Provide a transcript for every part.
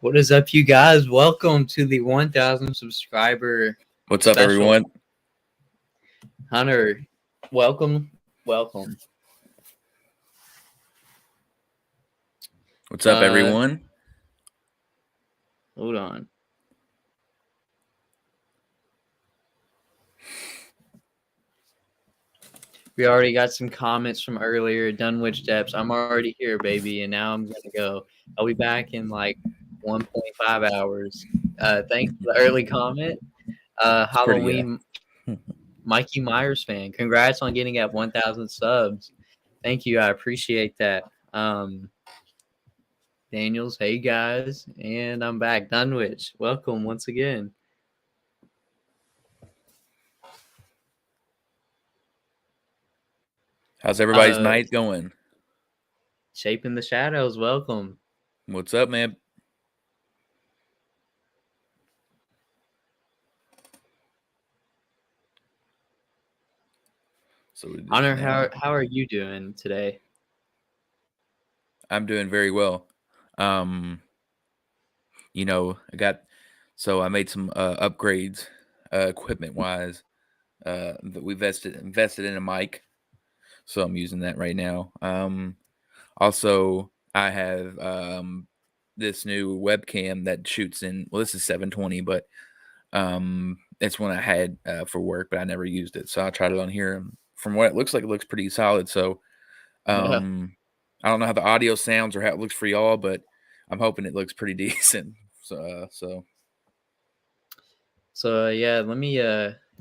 What is up, you guys? Welcome to the 1,000 subscriber What's up, special. everyone? Hunter, welcome. What's up, everyone? Hold on. We already got some comments from earlier. Dunwich Depths. I'm already here, baby, and now I'm gonna go. I'll be back in like 1.5 hours. Thanks for the early comment. It's pretty, Halloween Mikey Myers fan. Congrats on getting at 1,000 subs. Thank you. I appreciate that. Daniels, hey guys, and I'm back. Dunwich, welcome once again. How's everybody's night going? Shaping the Shadows, welcome. What's up, man? So Honor, how are you doing today? I'm doing very well. I made some upgrades, equipment wise. That we invested in a mic, so I'm using that right now. Also, I have this new webcam that shoots in. Well, this is 720, but it's one I had for work, but I never used it, so I tried it on here. From what it looks like, it looks pretty solid. So, I don't know how the audio sounds or how it looks for y'all, but I'm hoping it looks pretty decent. So yeah, let me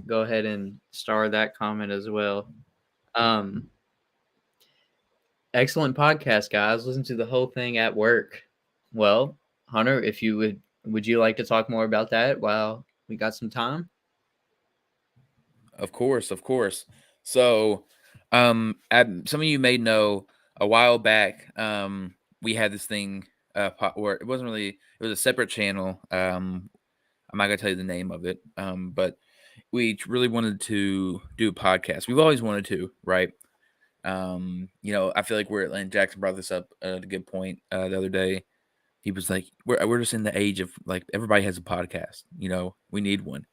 go ahead and star that comment as well. Excellent podcast, guys. Listen to the whole thing at work. Well, Hunter, if you would you like to talk more about that while we got some time? Of course. So, some of you may know a while back, we had this thing, where it wasn't really, it was a separate channel. I'm not gonna tell you the name of it, but we really wanted to do a podcast. We've always wanted to, right? I feel like and Jackson brought this up at a good point the other day. He was like, we're just in the age of like everybody has a podcast. We need one.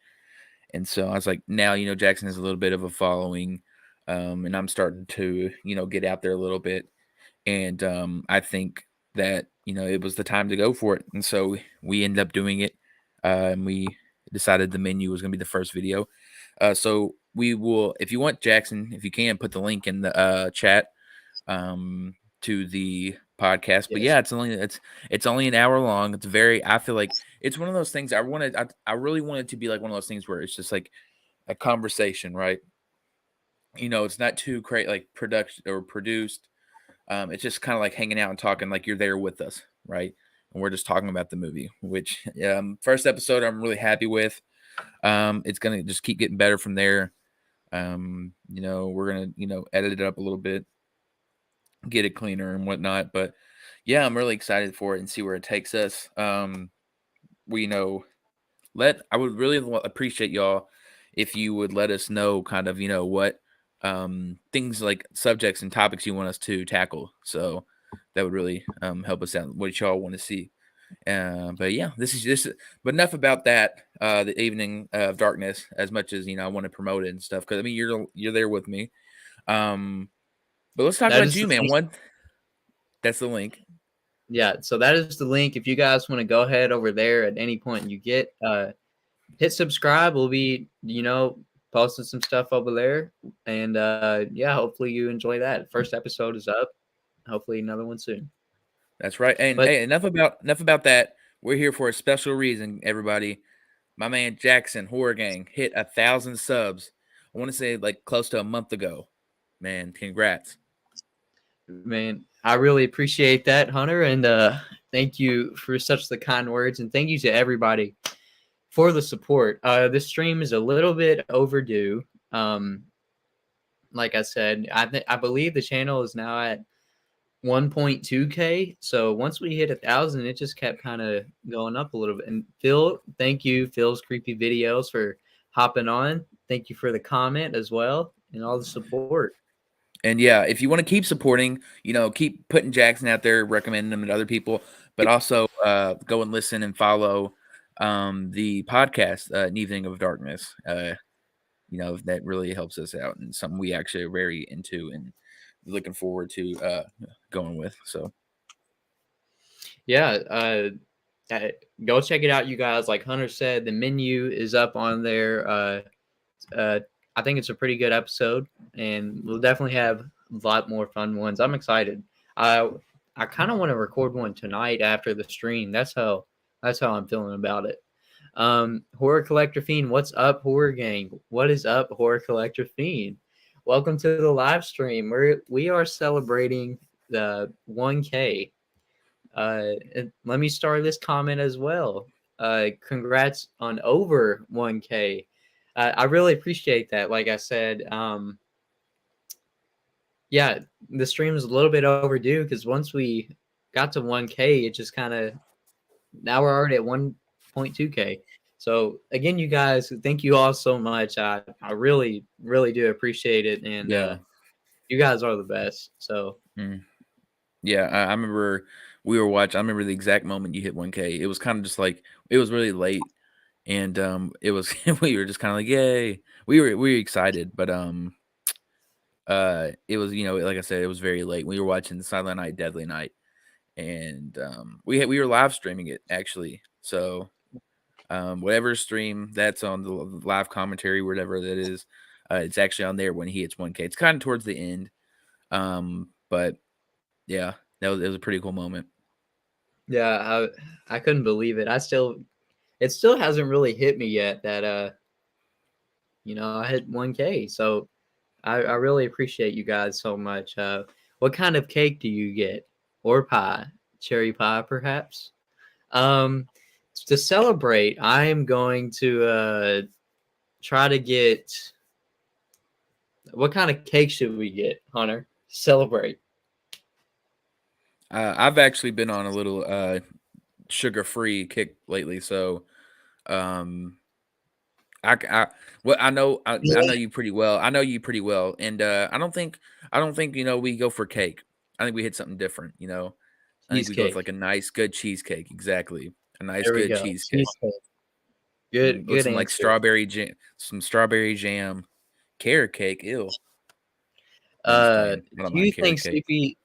And so I was like, now, Jackson has a little bit of a following, and I'm starting to, get out there a little bit. And I think that, it was the time to go for it. And so we ended up doing it. And we decided the menu was going to be the first video. So we will, if you want, Jackson, if you can, put the link in the chat to the podcast. Yes. But yeah, it's only an hour long. I feel like it's one of those things I really want it to be like one of those things where it's just like a conversation, right? It's not too great like production or produced. It's just kind of like hanging out and talking like you're there with us, right? And we're just talking about the movie, which first episode I'm really happy with. It's gonna just keep getting better from there. We're gonna edit it up a little bit, get it cleaner and whatnot. But yeah, I'm really excited for it and see where it takes us. I would really appreciate y'all if you would let us know kind of, what things like subjects and topics you want us to tackle. So that would really help us out. What y'all want to see. But yeah, this is just. But enough about that. The Evening of Darkness. As much as I want to promote it and stuff, because I mean you're there with me. But let's talk about you, man. That's the link. Yeah, so that is the link. If you guys want to go ahead over there at any point you get, hit subscribe. We'll be, posting some stuff over there. And yeah, hopefully you enjoy that. First episode is up. Hopefully another one soon. That's right. And hey, enough about that. We're here for a special reason, everybody. My man Jackson, Horrorgang, hit 1,000 subs. I want to say like close to a month ago. Man, congrats. Man, I really appreciate that, Hunter, and thank you for such the kind words, and thank you to everybody for the support. This stream is a little bit overdue. Like I said, I believe the channel is now at 1.2K. So once we hit 1,000, it just kept kind of going up a little bit. And Phil, thank you, Phil's Creepy Videos, for hopping on. Thank you for the comment as well and all the support. And yeah, if you want to keep supporting, keep putting Jackson out there, recommending him to other people. but also go and listen and follow the podcast, An Evening of Darkness. That really helps us out and something we actually are very into and looking forward to going with. So Yeah, go check it out, you guys. Like Hunter said, the menu is up on there. Uh, I think it's a pretty good episode, and we'll definitely have a lot more fun ones. I'm excited. I I kind of want to record one tonight after the stream. That's how I'm feeling about it. Horror Collector Fiend, what's up, Horror Gang? What is up, Horror Collector Fiend? Welcome to the live stream. We are celebrating the 1K. And let me start this comment as well. Congrats on over 1K. I really appreciate that. Like I said, yeah, the stream is a little bit overdue because once we got to 1K, it just kind of now we're already at 1.2K. So again, you guys, thank you all so much. I really really do appreciate it, and yeah. you guys are the best. So Yeah, I remember we were watching. I remember the exact moment you hit 1K. It was kind of just like it was really late, and it was we were just kind of like, yay! We were excited, but it was like I said, it was very late. We were watching Silent Night, Deadly Night, and we were live streaming it actually. So whatever stream that's on the live commentary, whatever that is, it's actually on there when he hits 1K. It's kind of towards the end, but yeah, it was a pretty cool moment. yeah, I couldn't believe it. It still hasn't really hit me yet that I hit 1K. So I really appreciate you guys so much. What kind of cake do you get? Or pie? Cherry pie, perhaps? Um, to celebrate, I am going to try to get. What kind of cake should we get, Hunter? Celebrate. I've actually been on a little sugar-free kick lately, so um I well I know you pretty well. I know you pretty well, and I don't think we go for cake. I think we hit something different. I think we go with like Cheesecake. a nice good cheesecake. Exactly, a nice There we good go. cheesecake Cheesecake. Good with good some like answer. strawberry jam, carrot cake. Ew. No, I'm just Uh, playing. I don't do mind you carrot think cake.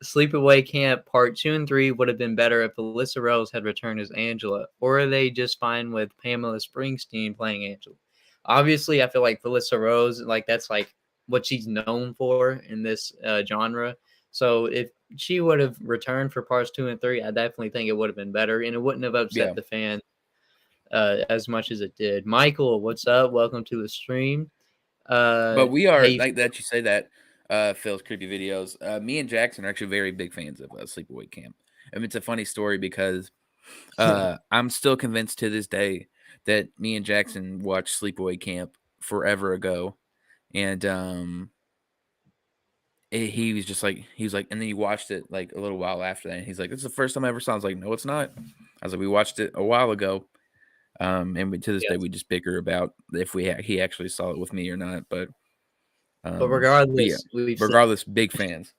Sleepaway Camp Part 2 and 3 would have been better if Alyssa Rose had returned as Angela, or are they just fine with Pamela Springsteen playing Angela? Obviously, I feel like Alyssa Rose, like that's like what she's known for in this genre. So if she would have returned for parts 2 and 3, I definitely think it would have been better, and it wouldn't have Yeah, upset the fans as much as it did. Michael, what's up? Welcome to the stream. but we are Hey, like that. You say that. Phil's creepy videos. Me and Jackson are actually very big fans of Sleepaway Camp. I mean, it's a funny story because I'm still convinced to this day that me and Jackson watched Sleepaway Camp forever ago, and he was like, and then he watched it like a little while after that. And he's like, "This is the first time I ever saw." I was like, "No, it's not." I was like, "We watched it a while ago." And to this day yes. we just bicker about if he actually saw it with me or not. But But yeah, regardless, we've seen. regardless, big fans.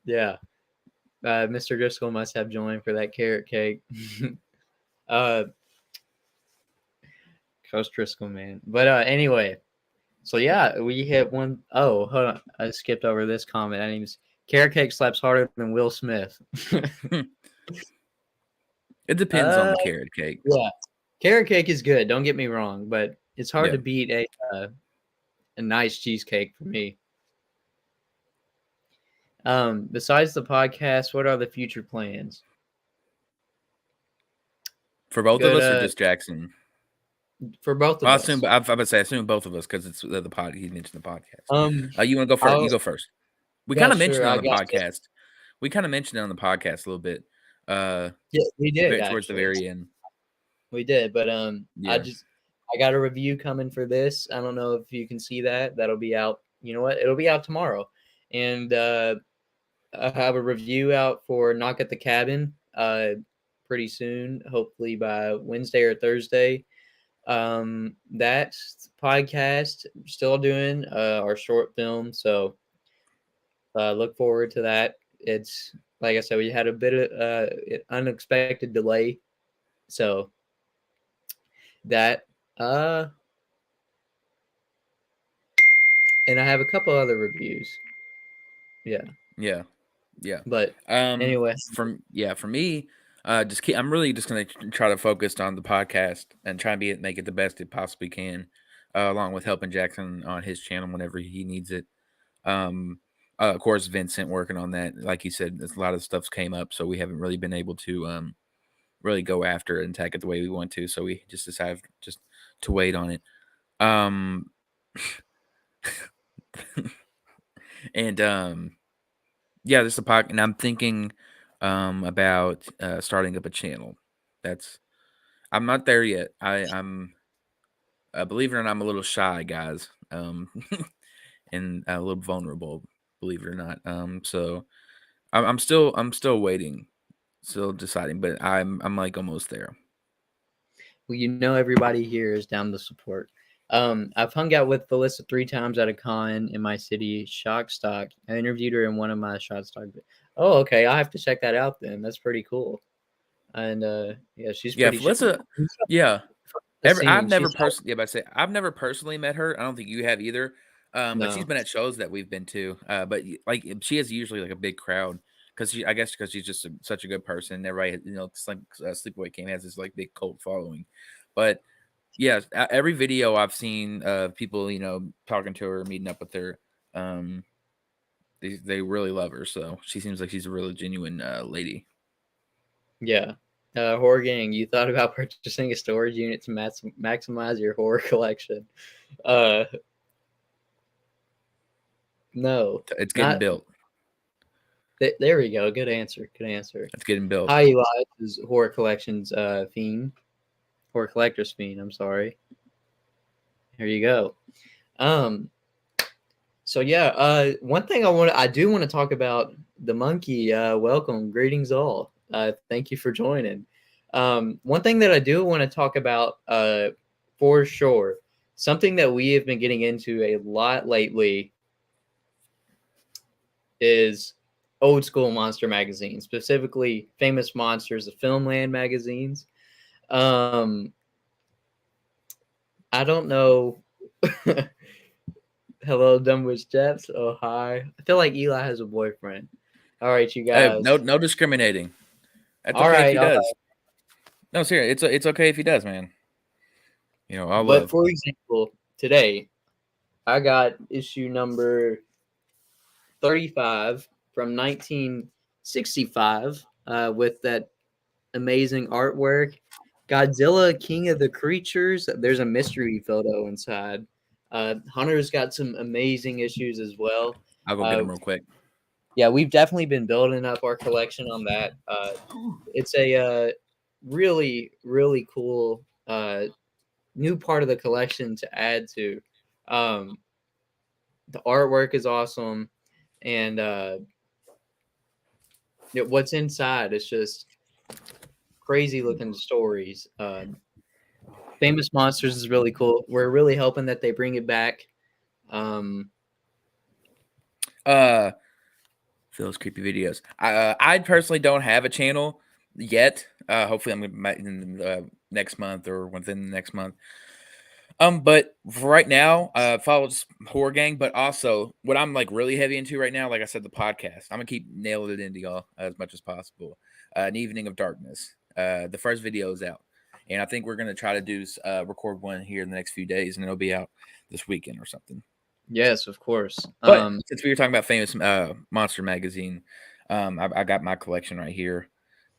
Yeah. Mr. Driscoll must have joined for that carrot cake. uh, Coach Driscoll, man. But anyway, so yeah, we hit one. Oh, hold on. I skipped over this comment. I name's Carrot cake slaps harder than Will Smith. It depends on uh, the carrot cake. yeah. Carrot cake is good. Don't get me wrong, but it's hard Yeah. to beat a nice cheesecake for me. Besides the podcast, what are the future plans? For both of Good. us or just Jackson? For both Well, of I assume us. I would say I assume both of us because it's the pod. He mentioned the podcast. Um, You want to go first? You I'll. go first. We Yeah, kind of mentioned sure. it on I the guess. podcast. We kind of mentioned it on the podcast a little bit. Yeah, we did Towards the actually. very end. We did, but Yeah. I got a review coming for this. I don't know if you can see that. That'll be out. You know what? It'll be out tomorrow, and I have a review out for Knock at the Cabin pretty soon. Hopefully by Wednesday or Thursday. That podcast still doing our short film, so look forward to that. it's like I said, we had a bit of unexpected delay, so that and I have a couple other reviews. Yeah, Yeah. Yeah. but anyway, For me, I'm really just gonna try to focus on the podcast and try and make it the best it possibly can, along with helping Jackson on his channel whenever he needs it. Of course, Vincent working on that. Like you said, a lot of stuff's came up, so we haven't really been able to really go after it and attack it the way we want to. So we just decided just to wait on it. Um, and yeah, this is a podcast, and I'm thinking about starting up a channel. I'm not there yet. I'm believe it or not, I'm a little shy, guys. And a little vulnerable, believe it or not. So I'm still waiting, still deciding, but I'm like almost there. well, you know, everybody here is down to support. I've hung out with Felissa 3 times at a con in my city, Shockstock. I interviewed her in one of my Shockstock. Oh, okay. I'll have to check that out then. That's pretty cool. And yeah, she's Yeah, pretty shy. Felissa. Yeah, The scene. She's yeah, but I say I've never personally met her. I don't think you have either. But she's no. been at shows that we've been to. But like she has usually like a big crowd because I guess because she's just such a good person. Everybody, it's like Sleepaway Camp has this like big cult following. But yeah, every video I've seen of people, talking to her, meeting up with her, they really love her. So she seems like she's a really genuine lady. Yeah. Horrorgang, you thought about purchasing a storage unit to maximize your horror collection. Uh, no, It's getting not. built. There we go. Good answer. Good answer. It's getting built. Hi, Eli. This is horror collections fiend. Horror collector's fiend. I'm sorry. Here you go. Um. So yeah. One thing I do want to talk about the monkey. Welcome. Greetings all. Thank you for joining. One thing that I do want to talk about. For sure. Something that we have been getting into a lot lately is old school monster magazines, specifically Famous Monsters, the Filmland magazines. Um, I don't know. Hello, Dumbwitch Depths. Oh, hi. I feel like Eli has a boyfriend. All right, you Hey, guys. no discriminating. That's All okay if right, he all does. right. No, seriously, it's okay if he does, man. All But love. for example, today I got issue number 35 from 1965 with that amazing artwork. Godzilla, King of the Creatures. There's a mystery photo inside. Hunter's got some amazing issues as well. I'll go get him real quick. Yeah, we've definitely been building up our collection on that. It's a really, really cool new part of the collection to add to. Um, the artwork is awesome, and what's inside is just crazy looking stories. Famous Monsters is really cool. We're really hoping that they bring it back. Phil's creepy videos. I personally don't have a channel yet. Hopefully, I'm gonna in the next month or within the next month. But for right now, follow Horrorgang, but also what I'm like really heavy into right now, like I said, the podcast. I'm gonna keep nailing it into y'all as much as possible. An Evening of Darkness. The first video is out, and I think we're gonna try to do record one here in the next few days, and it'll be out this weekend or something. Yes, of course. But since we were talking about Famous Monster magazine, I got my collection right here.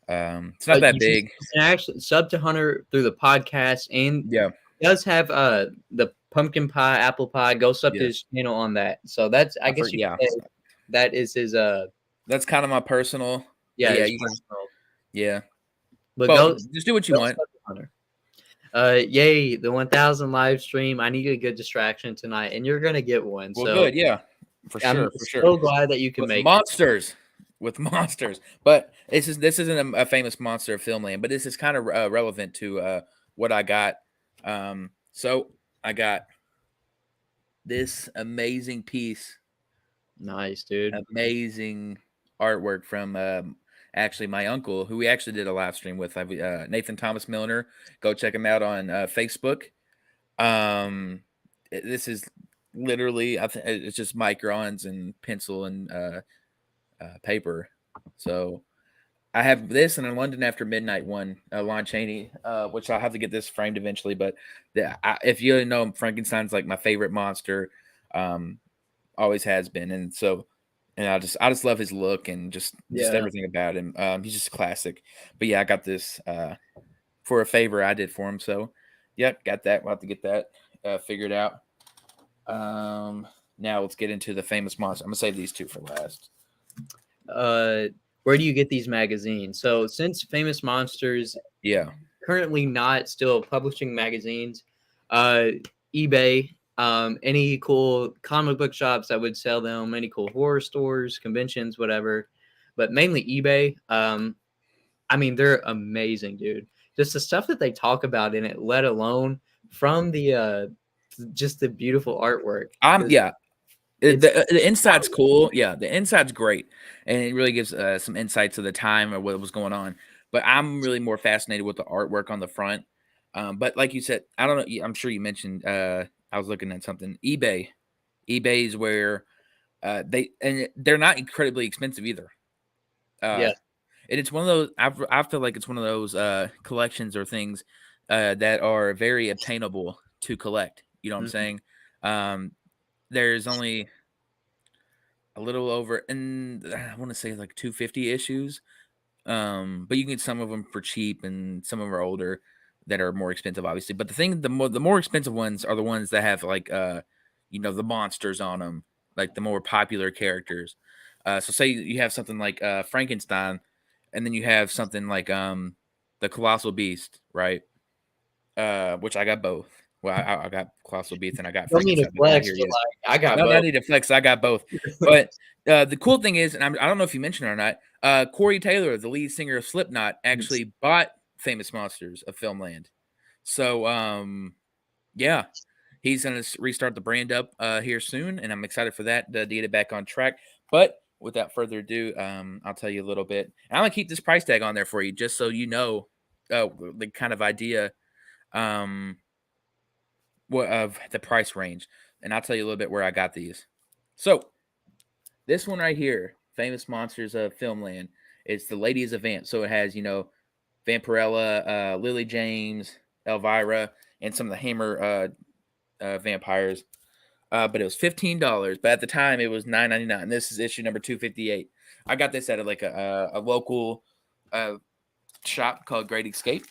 It's not that big. You can actually sub to Hunter through the podcast, and Yeah, he does have the pumpkin pie, apple pie. Go sub to his channel on that. So that's I guess you can say that is his that's kind of my personal. yeah, Yeah, his personal. Yeah. But well, just do what you want. Hunter. Yay, the 1000 live stream. I need a good distraction tonight, and you're gonna get one. Well, so good, yeah, for I'm sure. so glad that you can with make monsters. It. With monsters, but this isn't a famous monster of Filmland, but this is kind of relevant to what I got. So I got this amazing piece. Nice, dude. Amazing artwork from actually my uncle, who we actually did a live stream with, Nathan Thomas Milner. Go check him out on Facebook. This is literally, it's just microns and pencil and paper. So I have this and a London After Midnight one, Lon Chaney, which I'll have to get this framed eventually. But if you know, Frankenstein's like my favorite monster, always has been, and so, and I just love his look and just everything about him. He's just classic. But yeah, I got this for a favor I did for him. So, yep, got that. We'll have to get that figured out. Now let's get into the famous monster. I'm gonna save these two for last. Where do you get these magazines? So since Famous Monsters, currently not still publishing magazines, eBay, any cool comic book shops that would sell them, any cool horror stores, conventions, whatever, but mainly eBay. I mean, they're amazing, dude. Just the stuff that they talk about in it, let alone from the just the beautiful artwork. The inside's cool. Yeah, the inside's great, and it really gives some insight to the time or what was going on. But I'm really more fascinated with the artwork on the front. But like you said, I don't know. I'm sure you mentioned. I was looking at something. eBay is where they're not incredibly expensive either. And it's one of those. I feel like it's one of those collections or things that are very obtainable to collect. You know what I'm saying? There's only a little over, and I want to say like 250 issues. But you can get some of them for cheap, and some of them are older that are more expensive, obviously. But the more expensive ones are the ones that have like the monsters on them, like the more popular characters. So say you have something like Frankenstein, and then you have something like the Colossal Beast, right? Which I got both. Well, I got Colossal Beast and I got Frankenstein. Flex, I got both. I need to flex. I got both. But the cool thing is, and I don't know if you mentioned it or not, Corey Taylor, the lead singer of Slipknot, actually bought Famous Monsters of Filmland. So, yeah, he's going to restart the brand up here soon, and I'm excited for that to get it back on track. But without further ado, I'll tell you a little bit. And I'm going to keep this price tag on there for you just so you know the kind of idea of the price range. And I'll tell you a little bit where I got these. So, this one right here, Famous Monsters of Filmland, it's the Ladies of Vamp. So it has, Vampirella, Lily James, Elvira, and some of the Hammer vampires. But it was $15. But at the time, it was $9.99. This is issue number 258. I got this at like a local shop called Great Escape.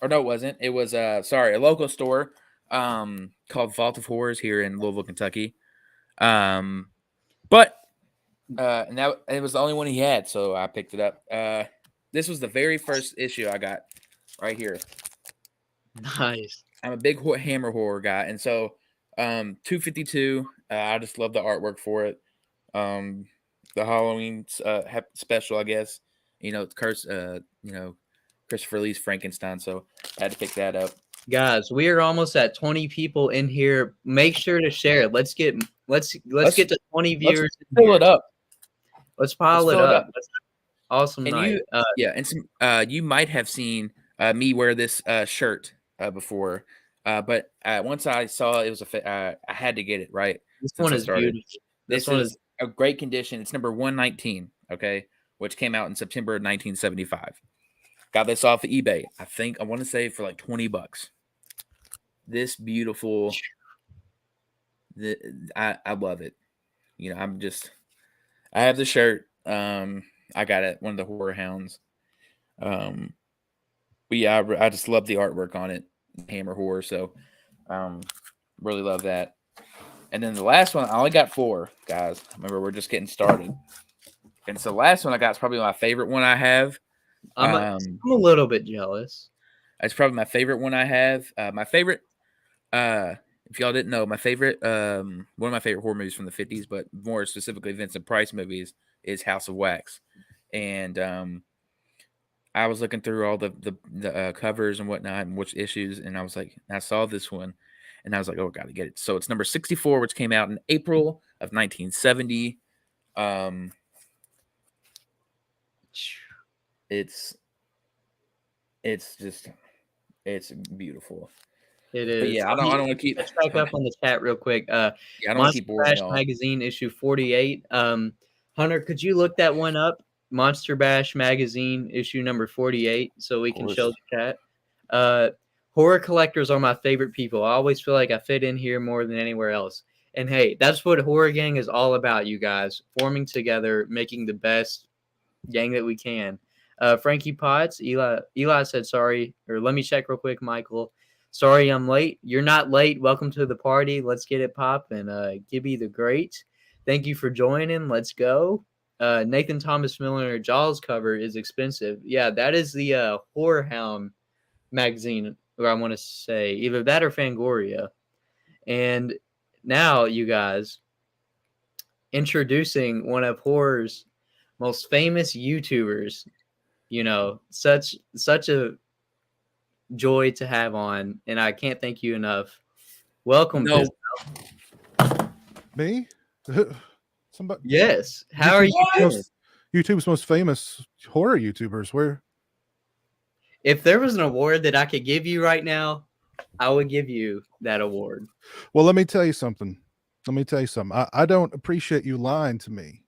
Or no, it wasn't. It was a local store called Vault of Horrors here in Louisville, Kentucky. But and that it was the only one he had, so I picked it up. This was the very first issue I got right here. Nice. I'm a big Hammer horror guy, and so 252. I just love the artwork for it. The Halloween special, I guess. It's Christopher Lee's Frankenstein, so I had to pick that up. Guys, we are almost at 20 people in here. Make sure to share it. Let's get to 20 viewers. Let's fill it up. Let's pile it up. Awesome and night. You might have seen me wear this shirt before, but once I saw it was I had to get it right. This one is beautiful. This one is a great condition. It's number 119, okay, which came out in September of 1975. Got this off of eBay. I want to say for like $20. This beautiful. I love it. I have the shirt. I got it, one of the Horror Hounds. But yeah, I just love the artwork on it, Hammer Horror. So, really love that. And then the last one, I only got 4, guys. Remember, we're just getting started. And so the last one I got is probably my favorite one I have. I'm a little bit jealous. It's probably my favorite one I have. My favorite, if y'all didn't know, my favorite, one of my favorite horror movies from the 50s, but more specifically Vincent Price movies, is House of Wax. And I was looking through all the covers and whatnot and which issues, and I saw this one, and I was like, oh, gotta get it. So it's number 64, which came out in April of 1970. It's just it's beautiful. It But is. yeah, I don't want to keep Catch back up on the chat real quick. yeah, I don't want to Monster keep boring Bash y'all. Magazine issue 48. Hunter, could you look that one up? Monster Bash Magazine issue number 48, so we can show the chat. Horror collectors are my favorite people. I always feel like I fit in here more than anywhere else. And hey, that's what Horrorgang is all about, you guys. Forming together, making the best gang that we can. Frankie Potts, Eli said sorry, or let me check real quick, Michael. Sorry I'm late. You're not late. Welcome to the party. Let's get it poppin'. Gibby the Great, thank you for joining. Let's go. Nathan Thomas Miller Jaws cover is expensive. Yeah, that is the Horror Hound magazine, or I want to say either that or Fangoria. And now, you guys, introducing one of horror's most famous YouTubers. You know, such a joy to have on, and I can't thank you enough. Welcome, No. Me? Somebody? Yes. How are you doing? YouTube's most famous horror YouTubers. Where? If there was an award that I could give you right now, I would give you that award. Well, let me tell you something. I don't appreciate you lying to me.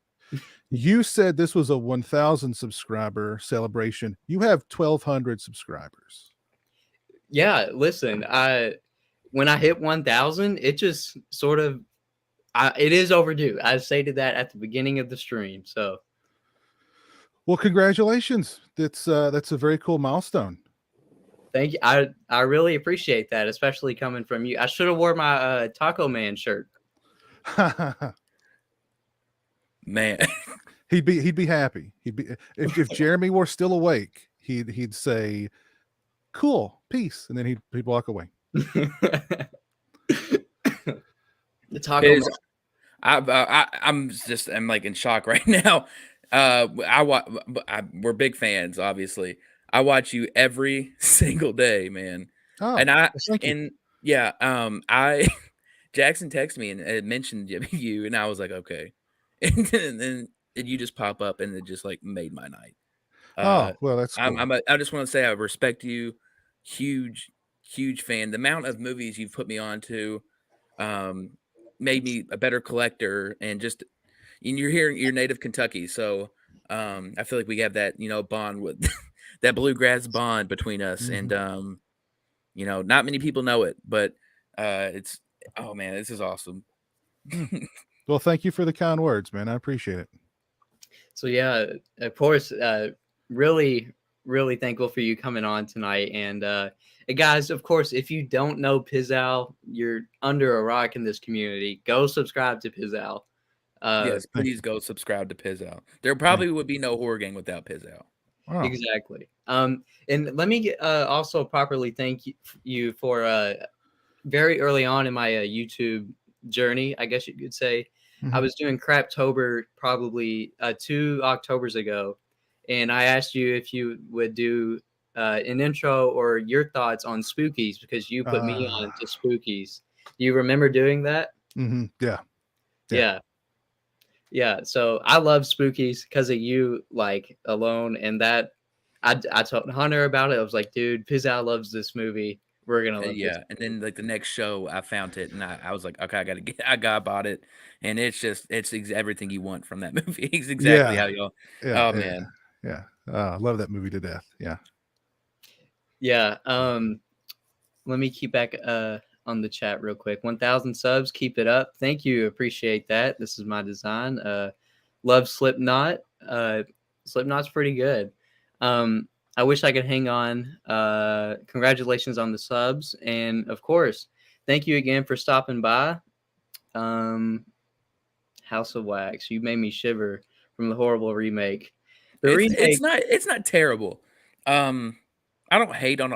You said this was a 1,000 subscriber celebration. You have 1,200 subscribers. Yeah, listen, when I hit 1,000, it just sort of it is overdue. I stated that at the beginning of the stream. So, well, congratulations. That's a very cool milestone. Thank you. I really appreciate that, especially coming from you. I should have wore my Taco Man shirt. Man, he'd be happy. He'd be if Jeremy were still awake, he'd say, "Cool, peace," and then he'd walk away. The Taco. I'm like in shock right now. We're big fans, obviously. I watch you every single day, man. Oh, and thank you. Jackson texted me and mentioned you, and I was like, okay. And then you just pop up, and it just like made my night. Well, that's cool. I just want to say I respect you, huge fan. The amount of movies you've put me on to, made me a better collector, and you're here, you're native Kentucky, so I feel like we have that bond with that bluegrass bond between us, and not many people know it, but it's man, this is awesome. Well, thank you for the kind words, man. I appreciate it. So yeah, of course, really thankful for you coming on tonight. And guys, of course, if you don't know Pizzal, you're under a rock in this community. Go subscribe to Pizzal. Yes, please go subscribe to Pizzal. There probably would be no Horrorgang without Pizzal. Wow. Exactly. And let me also properly thank you for very early on in my YouTube journey, I guess you could say. I was doing Craptober probably 2 Octobers ago, and I asked you if you would do an intro or your thoughts on Spookies, because you put me on to Spookies. Do you remember doing that? Yeah. So I love Spookies because of you, like, alone, and that I told Hunter about it. I was like, dude, Pizzal loves this movie. We're gonna love this. And then like the next show, I found it, and I was like, okay, I bought it, and it's everything you want from that movie. It's exactly how y'all. Yeah, man, yeah. I love that movie to death. Yeah. Let me keep back on the chat real quick. 1,000 subs, keep it up. Thank you, appreciate that. This is my design. Love Slipknot. Slipknot's pretty good. I wish I could hang on. Congratulations on the subs. And of course, thank you again for stopping by. House of Wax, you made me shiver from the horrible remake. It's not terrible. I don't like to hate on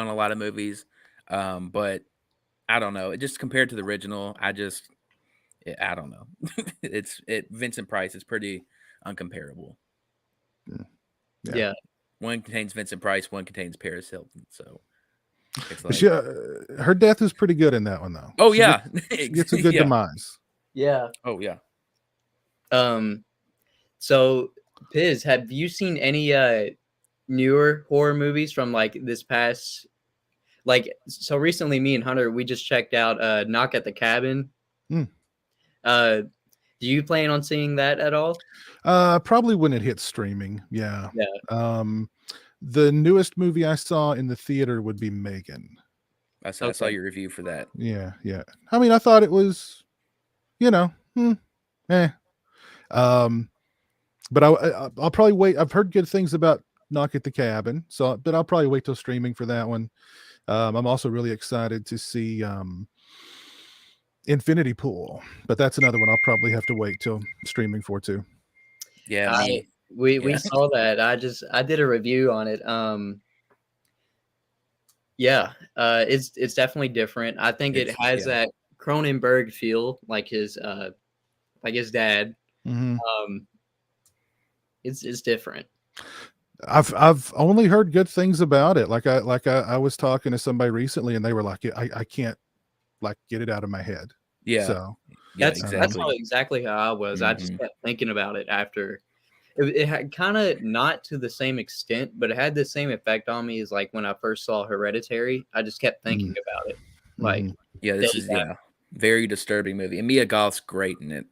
a lot of movies. But I don't know. It just compared to the original, I don't know. Vincent Price is pretty uncomparable. Yeah. One contains Vincent Price, one contains Paris Hilton. So it's like her death is pretty good in that one, though. Oh, she gets a good demise. Yeah. Oh yeah. So Piz, have you seen any newer horror movies from like this past? Like, so recently, me and Hunter, we just checked out Knock at the Cabin. Hmm. Do you plan on seeing that at all? Probably when it hits streaming. Yeah. Yeah. The newest movie I saw in the theater would be Megan. I saw Okay. your review for that. Yeah. I mean, I thought it was, eh. But I'll probably wait. I've heard good things about Knock at the Cabin, but I'll probably wait till streaming for that one. I'm also really excited to see Infinity Pool, but that's another one I'll probably have to wait till streaming for too. Yeah, me. We Yeah. saw that. I did a review on it. Yeah, it's definitely different. I think it has that Cronenberg feel, like his dad. Mm-hmm. It's different. I've only heard good things about it. I was talking to somebody recently, and they were like, I can't like get it out of my head. Yeah. So that's exactly how I was. I just kept thinking about it after. It had kind of not to the same extent, but it had the same effect on me as like when I first saw Hereditary. I just kept thinking about it. Like, this is very disturbing movie, and Mia Goth's great in it.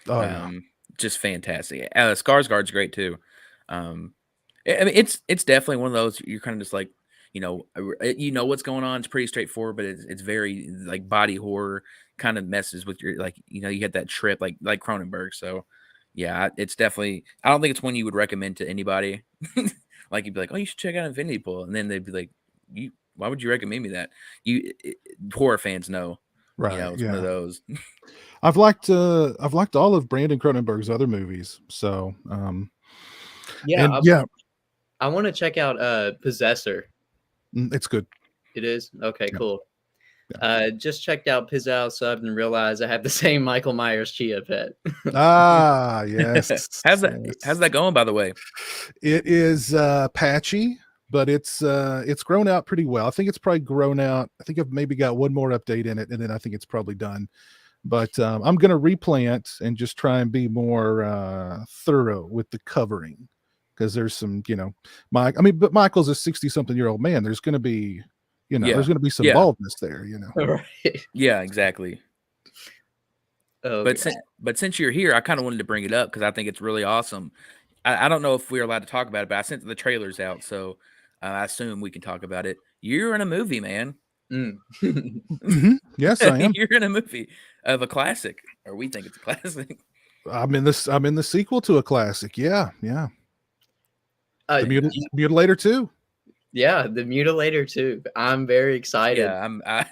Oh, just fantastic. Skarsgård's great too. I mean, it's definitely one of those you're kind of just like, you know what's going on. It's pretty straightforward, but it's very like body horror, kind of messes with your, like, you get that trip like Cronenberg. So yeah, it's definitely, I don't think it's one you would recommend to anybody. Like, you'd be like, oh, you should check out Infinity Pool, and then they'd be like, why would you recommend me that? Horror fans know, right? It's one of those. I've liked all of Brandon Cronenberg's other movies. So I want to check out Possessor. It's good. It is? Okay, cool. Yeah. Just checked out Pizzao subbed and realized I have the same Michael Myers Chia pet. Yes. How's that going, by the way? It is patchy, but it's grown out pretty well. I think it's probably grown out. I think I've maybe got one more update in it, and then I think it's probably done. But I'm going to replant and just try and be more thorough with the covering, because there's some, but Michael's a 60-something-year-old man. There's going to be, there's going to be some baldness there, Right. Yeah, exactly. Okay. But since you're here, I kind of wanted to bring it up because I think it's really awesome. I don't know if we're allowed to talk about it, but I sent the trailers out, so I assume we can talk about it. You're in a movie, man. Mm-hmm. Yes, I am. You're in a movie of a classic, or we think it's a classic. I'm in the sequel to a classic. Yeah. The Mutilator 2. Yeah, the Mutilator 2. I'm very excited. Yeah,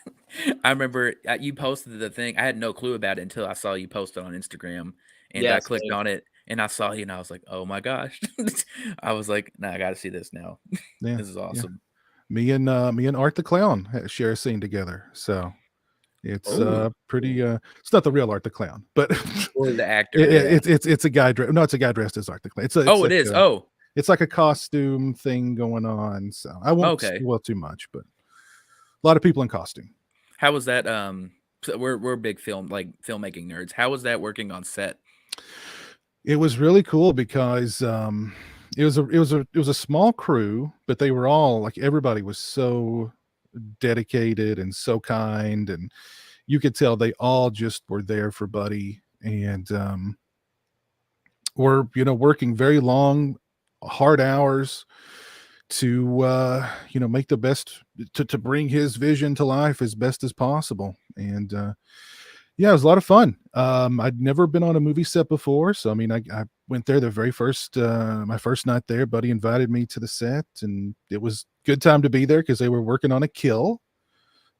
I remember you posted the thing. I had no clue about it until I saw you post it on Instagram, and I clicked on it, and I saw you, and I was like, oh my gosh. I was like, nah, I got to see this now. Yeah, this is awesome. Yeah. Me and Art the Clown share a scene together, so it's pretty. It's not the real Art the Clown, but or the actor. It's a guy. No, it's a guy dressed as Art the Clown. It is. It's like a costume thing going on. So I won't spoil too much, but a lot of people in costume. How was that? So we're big filmmaking nerds. How was that working on set? It was really cool because it was a small crew, but they were all like, everybody was so dedicated and so kind, and you could tell they all just were there for Buddy, and were working very long, hard hours to make the best to bring his vision to life as best as possible. And it was a lot of fun. I'd never been on a movie set before, so I mean, I went there the very first my first night there. Buddy invited me to the set, and it was a good time to be there because they were working on a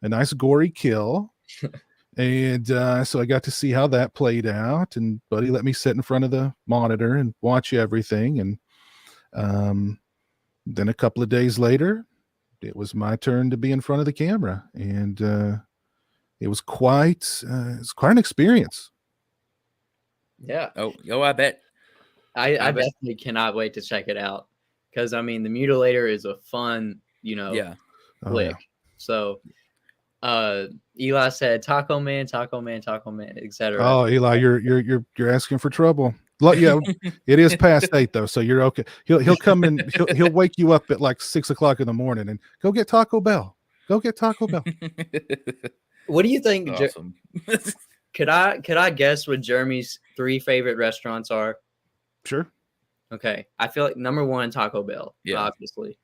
nice gory kill. And so I got to see how that played out, and Buddy let me sit in front of the monitor and watch everything. And then a couple of days later, it was my turn to be in front of the camera, and it was quite an experience. Yeah. Oh, I bet. I definitely cannot wait to check it out, because I mean, the Mutilator is a fun, flick. So Eli said Taco Man, etc. Oh, Eli, you're asking for trouble. Yeah, it is past 8 though, so you're okay. He'll come in. He'll wake you up at like 6 o'clock in the morning and go get Taco Bell. Go get Taco Bell. What do you think? Awesome. Could I guess what Jeremy's 3 favorite restaurants are? Sure. Okay, I feel like number 1, Taco Bell, obviously.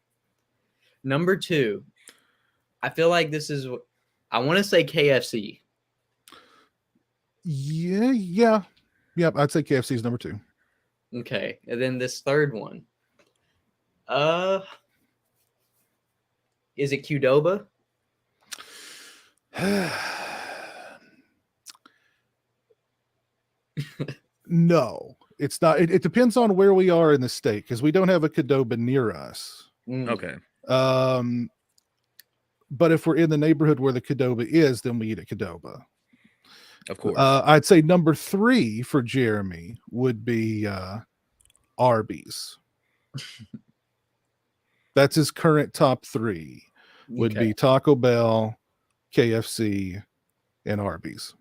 Number 2, I feel like this is. I want to say KFC. Yeah. I'd say KFC is number 2. Okay, and then this third one. Is it Qdoba? No, it's not. It depends on where we are in the state because we don't have a Qdoba near us. Okay. But if we're in the neighborhood where the Qdoba is, then we eat at Qdoba. Of course. I'd say number 3 for Jeremy would be Arby's. That's his current top 3. Would be Taco Bell, KFC, and Arby's.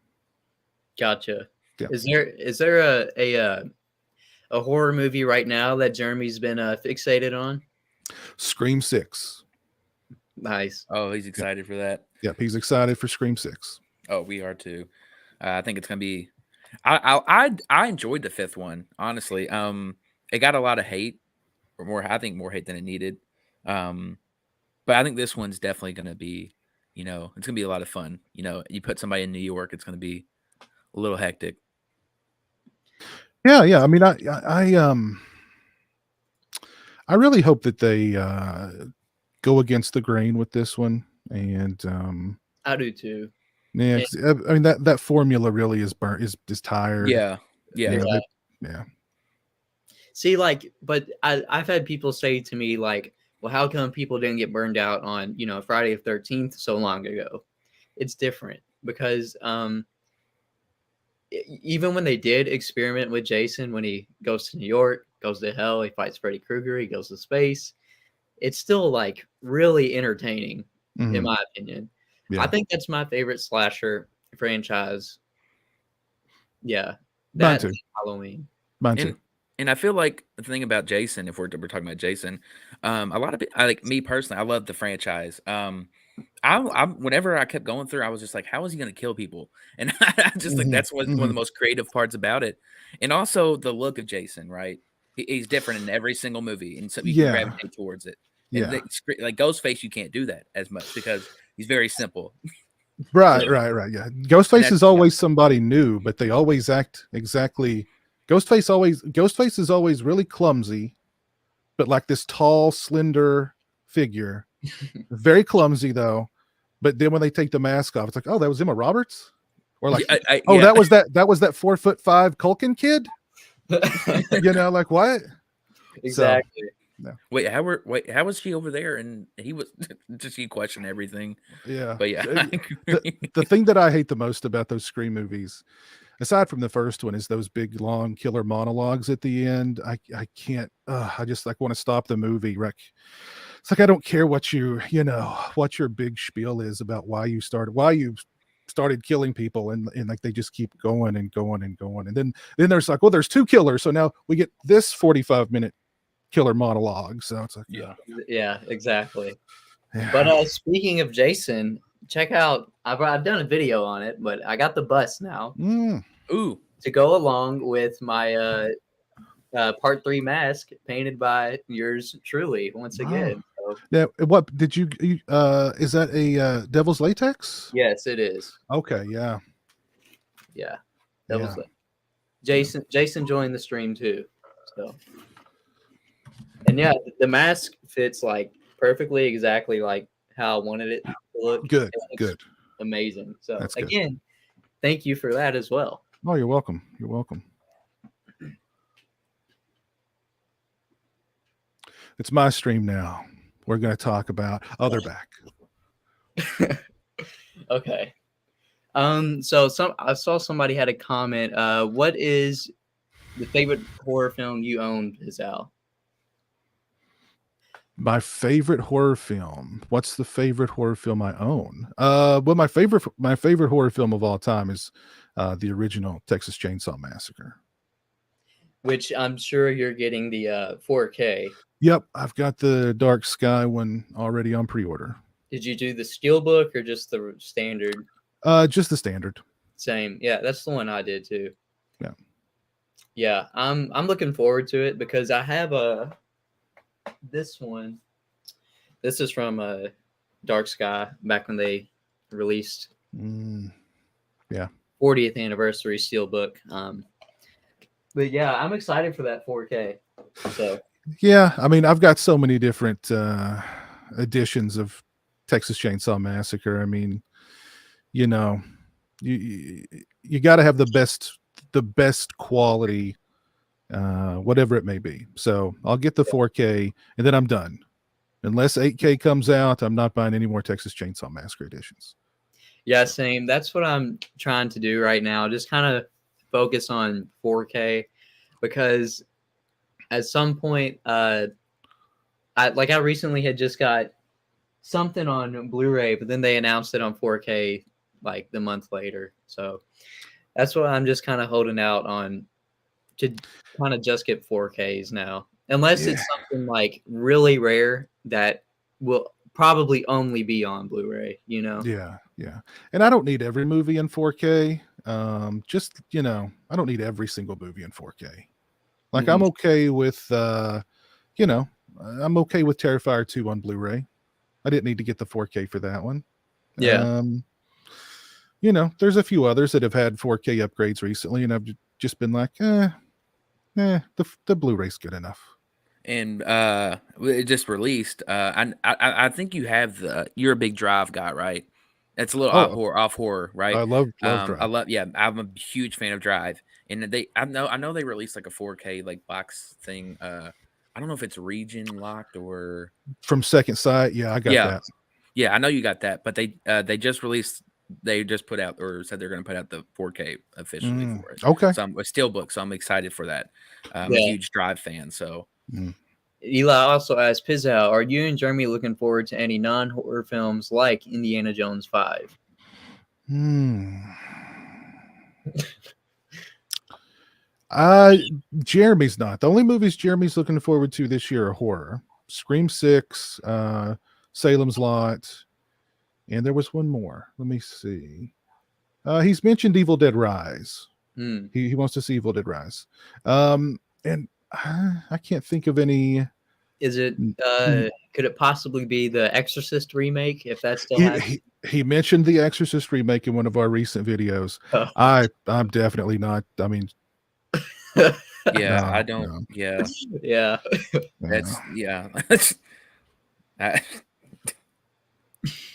Gotcha. Yeah. Is there a horror movie right now that Jeremy's been fixated on? Scream 6. Nice. Oh, he's excited for that. Yep, he's excited for Scream 6. Oh, we are too. I think it's gonna be. I enjoyed the 5th one, honestly. It got a lot of hate, or more. I think more hate than it needed. But I think this one's definitely gonna be. It's gonna be a lot of fun. You put somebody in New York, it's gonna be a little hectic. Yeah. I mean, I really hope that they go against the grain with this one, and I do too. Yeah, I mean that formula really is burnt, is tired. Yeah. Yeah. See, but I've had people say to me like, well, how come people didn't get burned out on Friday the 13th so long ago? It's different because even when they did experiment with Jason, when he goes to New York, goes to hell, he fights Freddy Krueger, he goes to space, it's still like really entertaining, in my opinion. Yeah. I think that's my favorite slasher franchise. Yeah, that's Halloween. Mine too. And I feel like the thing about Jason, if we're talking about Jason, a lot of people, like me personally, I love the franchise. Whenever I kept going through, I was just like, how is he going to kill people? And I just think that's one of the most creative parts about it. And also the look of Jason, right? He's different in every single movie, and so you can gravitate towards it. And like Ghostface, you can't do that as much because he's very simple. Right. Yeah. Ghostface is always somebody new, but they always act exactly. Ghostface is always really clumsy, but like this tall, slender figure. Very clumsy though. But then when they take the mask off, it's like, oh, that was Emma Roberts? Or like, that was that 4'5" Culkin kid? Like what? Exactly. No. Wait, how was she over there? And he was just he questioned everything. Yeah. But yeah. The thing that I hate the most about those Scream movies, aside from the first one, is those big long killer monologues at the end. I can't I just like want to stop the movie. It's like I don't care what what your big spiel is about why you started killing people, and like they just keep going and going and going. And then there's like, well, there's 2 killers, so now we get this 45-minute killer monologue. So it's like yeah, exactly. Yeah. But speaking of Jason, check out I've done a video on it, but I got the bus now. Ooh, to go along with my part 3 mask painted by yours truly once again. So. Yeah, what did you is that a Devil's Latex? Yes, it is. Okay, yeah. Devil's Latex. Jason joined the stream too. So and yeah, the mask fits like perfectly exactly like how I wanted it to look. Good. Amazing. So again, thank you for that as well. Oh, you're welcome. It's my stream now. We're going to talk about Otherback. Okay. So I saw somebody had a comment. What is the favorite horror film you owned, Al? My favorite horror film. What's the favorite horror film I own? Well, my favorite horror film of all time is the original Texas Chainsaw Massacre. which I'm sure you're getting the 4K. Yep, I've got the Dark Sky one already on pre-order. Did you do the Steelbook or just the standard? Just the standard. Same. Yeah, that's the one I did too. Yeah. Yeah, I'm looking forward to it because I have this one. This is from Dark Sky back when they released yeah 40th anniversary Steelbook. But yeah, I'm excited for that 4K. So yeah, I mean, I've got so many different editions of Texas Chainsaw Massacre. I mean, you know, you got to have the best quality, whatever it may be. So I'll get the 4K and then I'm done. Unless 8K comes out, I'm not buying any more Texas Chainsaw Massacre editions. yeah, same. That's what I'm trying to do right now. Just kind of focus on 4K because at some point, I recently had just got something on Blu-ray, but then they announced it on 4K like the month later. So that's what I'm just kind of holding out on to kind of just get 4Ks now, unless it's something like really rare that will probably only be on Blu-ray, you know? Yeah. And I don't need every movie in 4K. Just, I don't need every single movie in 4K. Like I'm okay with, I'm okay with Terrifier 2 on Blu-ray. I didn't need to get the 4K for that one. Yeah. There's a few others that have had 4K upgrades recently, and I've just been like, the Blu-ray's good enough. And it just released. I think you have you're a big Drive guy, right? It's a little off horror, right? I love Drive. I'm a huge fan of Drive, and I know they released like a 4K like box thing. I don't know if it's region locked or from Second Sight. Yeah, I got that. Yeah, I know you got that, but they just released. They just put out or said they're going to put out the 4K officially for it. Okay. So I'm a steelbook, so I'm excited for that. I'm a huge Drive fan, so. Eli also asked Pizzow, are you and Jeremy looking forward to any non-horror films like Indiana Jones 5? Jeremy's not. The only movies Jeremy's looking forward to this year are horror. Scream 6, Salem's Lot, and there was one more. Let me see. He's mentioned Evil Dead Rise. He wants to see Evil Dead Rise. And I can't think of any. Is it could it possibly be the Exorcist remake if that's still happening? He mentioned the Exorcist remake in one of our recent videos. Oh. I'm definitely not. I mean, I don't. No. Yeah. That's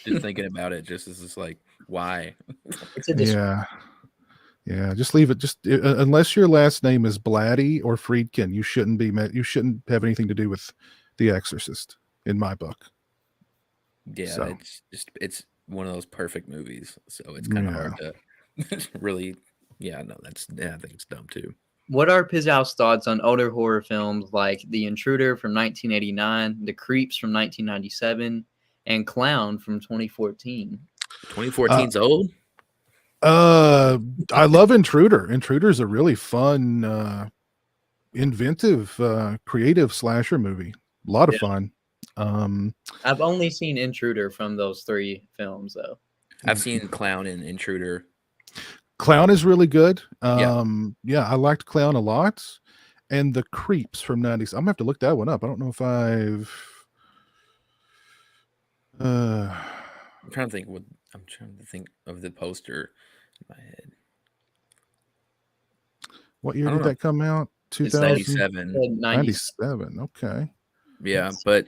just thinking about it, just as it's like, why? Yeah, just leave it. Just unless your last name is Blatty or Friedkin, you shouldn't have anything to do with The Exorcist in my book. Yeah, so. It's one of those perfect movies, so it's kind of hard to really. Yeah, no, I think it's dumb too. What are Pizzow's thoughts on older horror films like The Intruder from 1989, The Creeps from 1997, and Clown from 2014? 2014's old. I love Intruder. Intruder's a really fun, inventive, creative slasher movie. A lot of fun. I've only seen Intruder from those 3 films, though. I've seen Clown and Intruder. Clown is really good. I liked Clown a lot. And The Creeps from 90s. I'm gonna have to look that one up. I don't know if I've I'm trying to think of the poster in my head. What year did that come out? 2097. 97. Okay. Yeah, but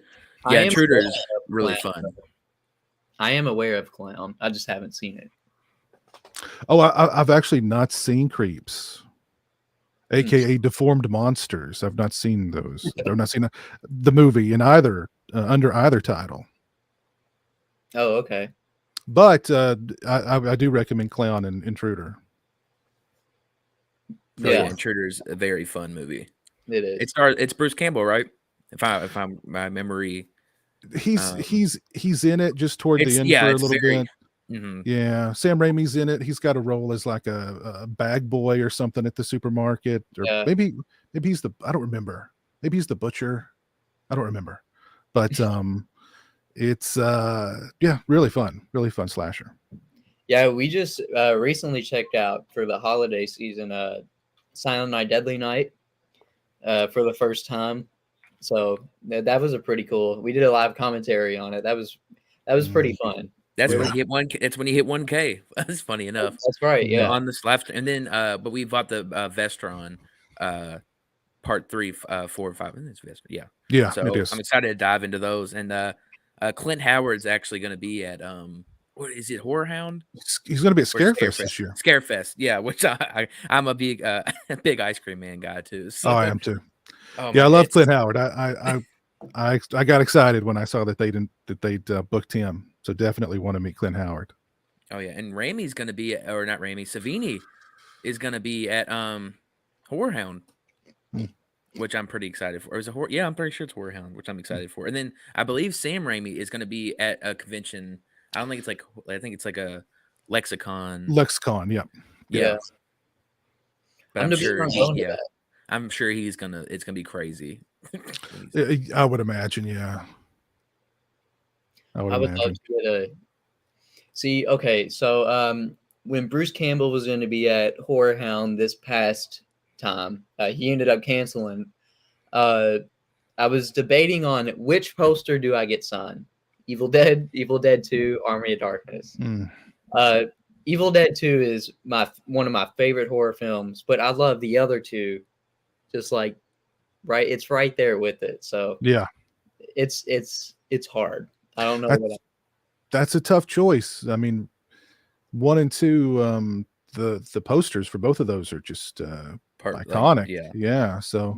Intruder is really fun. I am aware of Clown. I just haven't seen it. Oh, I've actually not seen Creeps, aka Deformed Monsters. I've not seen those. I've not seen the movie in either under either title. Oh, okay. But I do recommend Clown and Intruder. Intruder is a very fun movie. It is. It's Bruce Campbell, right? If I'm my memory. He's in it just toward the end for a little bit. Mhm. Yeah, Sam Raimi's in it. He's got a role as like a bag boy or something at the supermarket, or Yeah. maybe he's the I don't remember. Maybe he's the butcher. I don't remember. But it's yeah, really fun slasher. Yeah, we just recently checked out for the holiday season Silent Night Deadly Night for the first time. So that was a pretty cool. We did a live commentary on it. That was pretty fun. That's Yeah. when he hit 1K. That's when he hit 1K. That's funny enough. That's right. Yeah. On this left, and then but we bought the Vestron part 3, 4, and 5. I think it's Vestron. Yeah. Yeah, So it is. I'm excited to dive into those. And Clint Howard's actually going to be at what is it, Horrorhound? He's going to be at Or Scarefest this year. Scarefest, yeah. Which I'm a big big ice cream man guy too. So. Oh, I am too. Oh, yeah, I man, love Clint Howard. I got excited when I saw that they'd booked him. So definitely want to meet Clint Howard. Oh yeah, and Raimi's going to be or not Raimi, Savini is going to be at Horrorhound. Which I'm pretty excited for. Or is it Yeah, I'm pretty sure it's Horrorhound, which I'm excited for. And then I believe Sam Raimi is going to be at a convention. I don't think it's like I think it's like a Lexicon. Lexicon, yeah. Yeah. But I'm sure I'm sure it's gonna be crazy. I would imagine, yeah. I would love to see. Okay, so when Bruce Campbell was going to be at Horrorhound this past time, he ended up canceling. I was debating on which poster do I get signed: Evil Dead 2, Army of Darkness. Evil Dead 2 is one of my favorite horror films, but I love the other two. Just like it's right there with it. So yeah, it's hard. I don't know. That's a tough choice. I mean, 1 and 2, the posters for both of those are just iconic. Yeah. So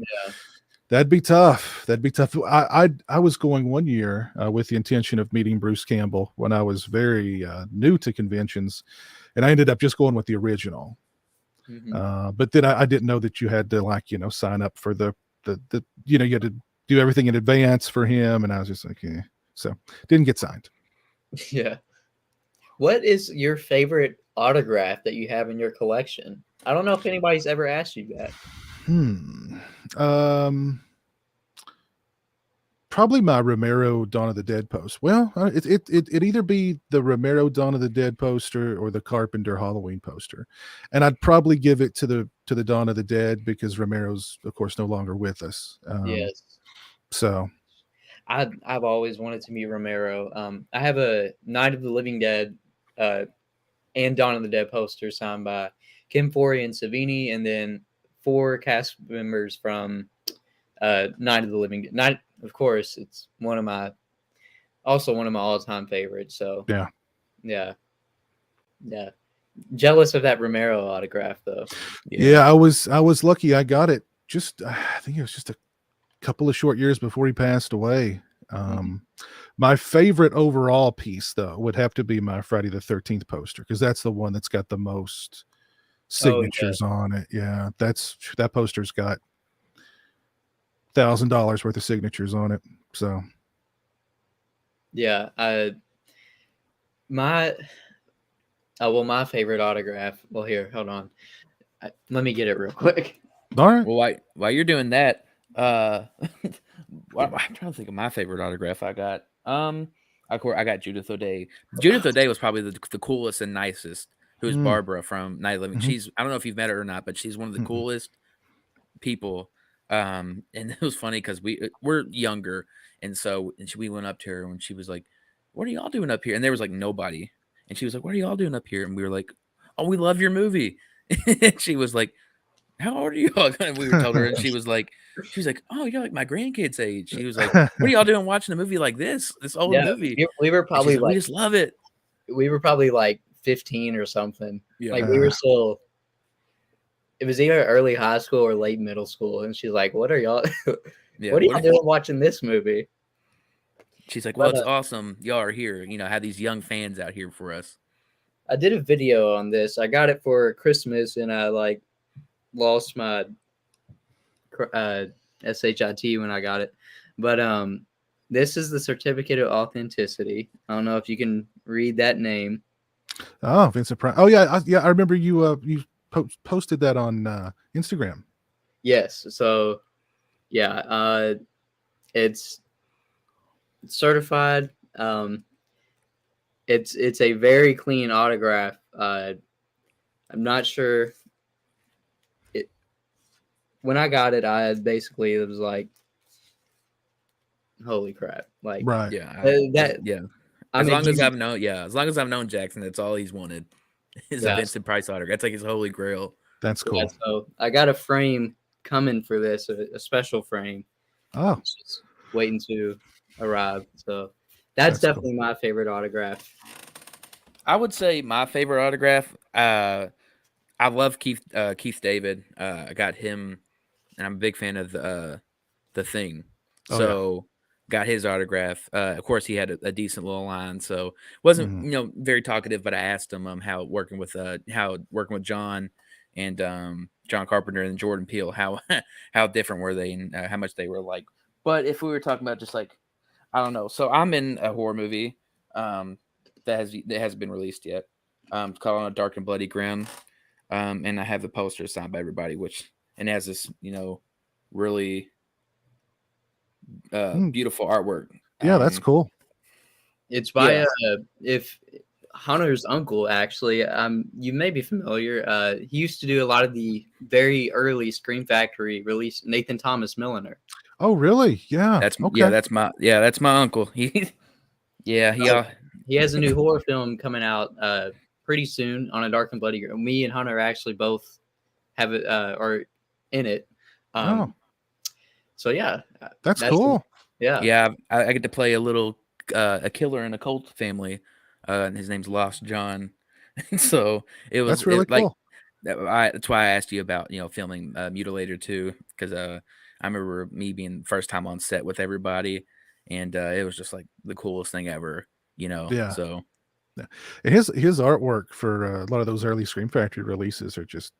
that'd be tough. I was going one year with the intention of meeting Bruce Campbell when I was very new to conventions, and I ended up just going with the original. But then I didn't know that you had to sign up for the you had to do everything in advance for him, and I was just like, yeah. So didn't get signed. Yeah. What is your favorite autograph that you have in your collection? I don't know if anybody's ever asked you that. Probably my Romero Dawn of the Dead post. Well, it either be the Romero Dawn of the Dead poster or the Carpenter Halloween poster, and I'd probably give it to the Dawn of the Dead because Romero's, of course, no longer with us. Yes. So, I've always wanted to meet Romero. I have a Night of the Living Dead and Dawn of the Dead poster signed by Kim Forey and Savini, and then 4 cast members from Night of the Living Dead. Of course, it's one of my all-time favorites. So yeah. Jealous of that Romero autograph, though. Yeah, I was lucky. I got it I think it was just a couple of short years before he passed away. My favorite overall piece, though, would have to be my Friday the 13th poster, because that's the one that's got the most signatures on it. Yeah, that poster's got $1,000 worth of signatures on it. So yeah, my favorite autograph. Well, here, hold on. Let me get it real quick. All right. Well, while you're doing that, I'm trying to think of my favorite autograph I got. I got Judith O'Day. Judith O'Day was probably the coolest and nicest. Who's Barbara from Night of the Living? I don't know if you've met her or not, but she's one of the coolest people. And it was funny because we're younger, and we went up to her and she was like, "What are y'all doing up here?" And there was like nobody, and she was like, "What are y'all doing up here?" And we were like, "Oh, we love your movie." And she was like, "How old are you?" And we told her, and she was like, "Oh, you're like my grandkids' age." She was like, "What are y'all doing watching a movie like this old movie?" We were probably we just love it. We were probably like 15 or something. Yeah. Like we were still. It was either early high school or late middle school, and she's like, "What are y'all? What are y'all doing watching this movie?" She's like, "Well, it's awesome. Y'all are here. Have these young fans out here for us." I did a video on this. I got it for Christmas, and I lost my SHIT when I got it. But this is the certificate of authenticity. I don't know if you can read that name. Oh, Vincent Price. Oh yeah, I remember you you posted that on Instagram. Yes. So yeah, it's certified. It's a very clean autograph. I'm not sure. It when I got it, it was like, holy crap! Like Right. Yeah, that. yeah. I mean, As long as I've known Jackson, that's all he's wanted is a yeah, Vincent Price autograph. That's like his holy grail. That's yeah. cool. So I got a frame coming for this, a special frame. Oh, It's just waiting to arrive. So that's That's cool. definitely my favorite autograph. I would say my favorite autograph. I love Keith David. I got him, and I'm a big fan of the Thing. Oh, yeah. So got his autograph. Of course, he had a decent little line, so wasn't Mhm. very talkative. But I asked him how working with John and John Carpenter and Jordan Peele, how how different were they and how much they were like. But if we were talking about just like, I don't know. So I'm in a horror movie that hasn't been released yet. It's called On a Dark and Bloody Ground. And I have the poster signed by everybody, and it has this, really beautiful artwork. Yeah, that's cool. It's by Yeah. if Hunter's uncle, actually. You may be familiar. He used to do a lot of the very early Scream Factory release. Nathan Thomas Milliner. Oh, really? Yeah. That's okay. that's my uncle. He He has a new horror film coming out pretty soon, On a Dark and Bloody Ground. Me and Hunter actually both have it are in it. Oh, So yeah, that's cool. Yeah. I get to play a killer in a cult family, and his name's Lost John. So That's really cool. that's why I asked you about filming Mutilator 2, because I remember me being the first time on set with everybody, and it was just like the coolest thing ever. Yeah. So Yeah. And his artwork for a lot of those early Scream Factory releases are just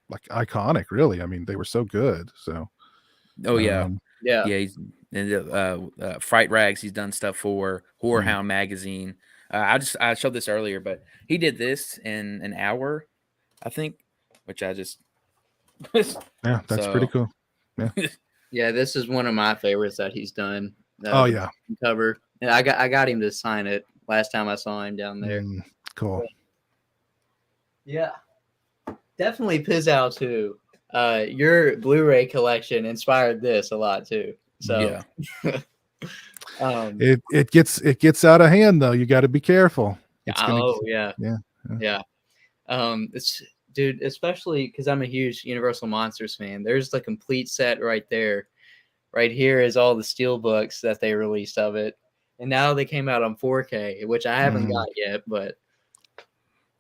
like iconic. Really, I mean, they were so good. So yeah. Yeah. Yeah, he's in Fright Rags. He's done stuff for Horrorhound magazine. I showed this earlier, but he did this in an hour, I think, which I just yeah, that's pretty cool. Yeah. Yeah, this is one of my favorites that he's done. Oh yeah, cover. And I got him to sign it last time I saw him down there. Cool. Yeah, definitely Pizzow too. Your Blu-ray collection inspired this a lot too. So yeah. It gets out of hand though. You got to be careful. Yeah. Yeah. It's dude, especially because I'm a huge Universal Monsters fan. There's the complete set right there. Right here is all the steel books that they released of it, and now they came out on 4K, which I haven't got yet. But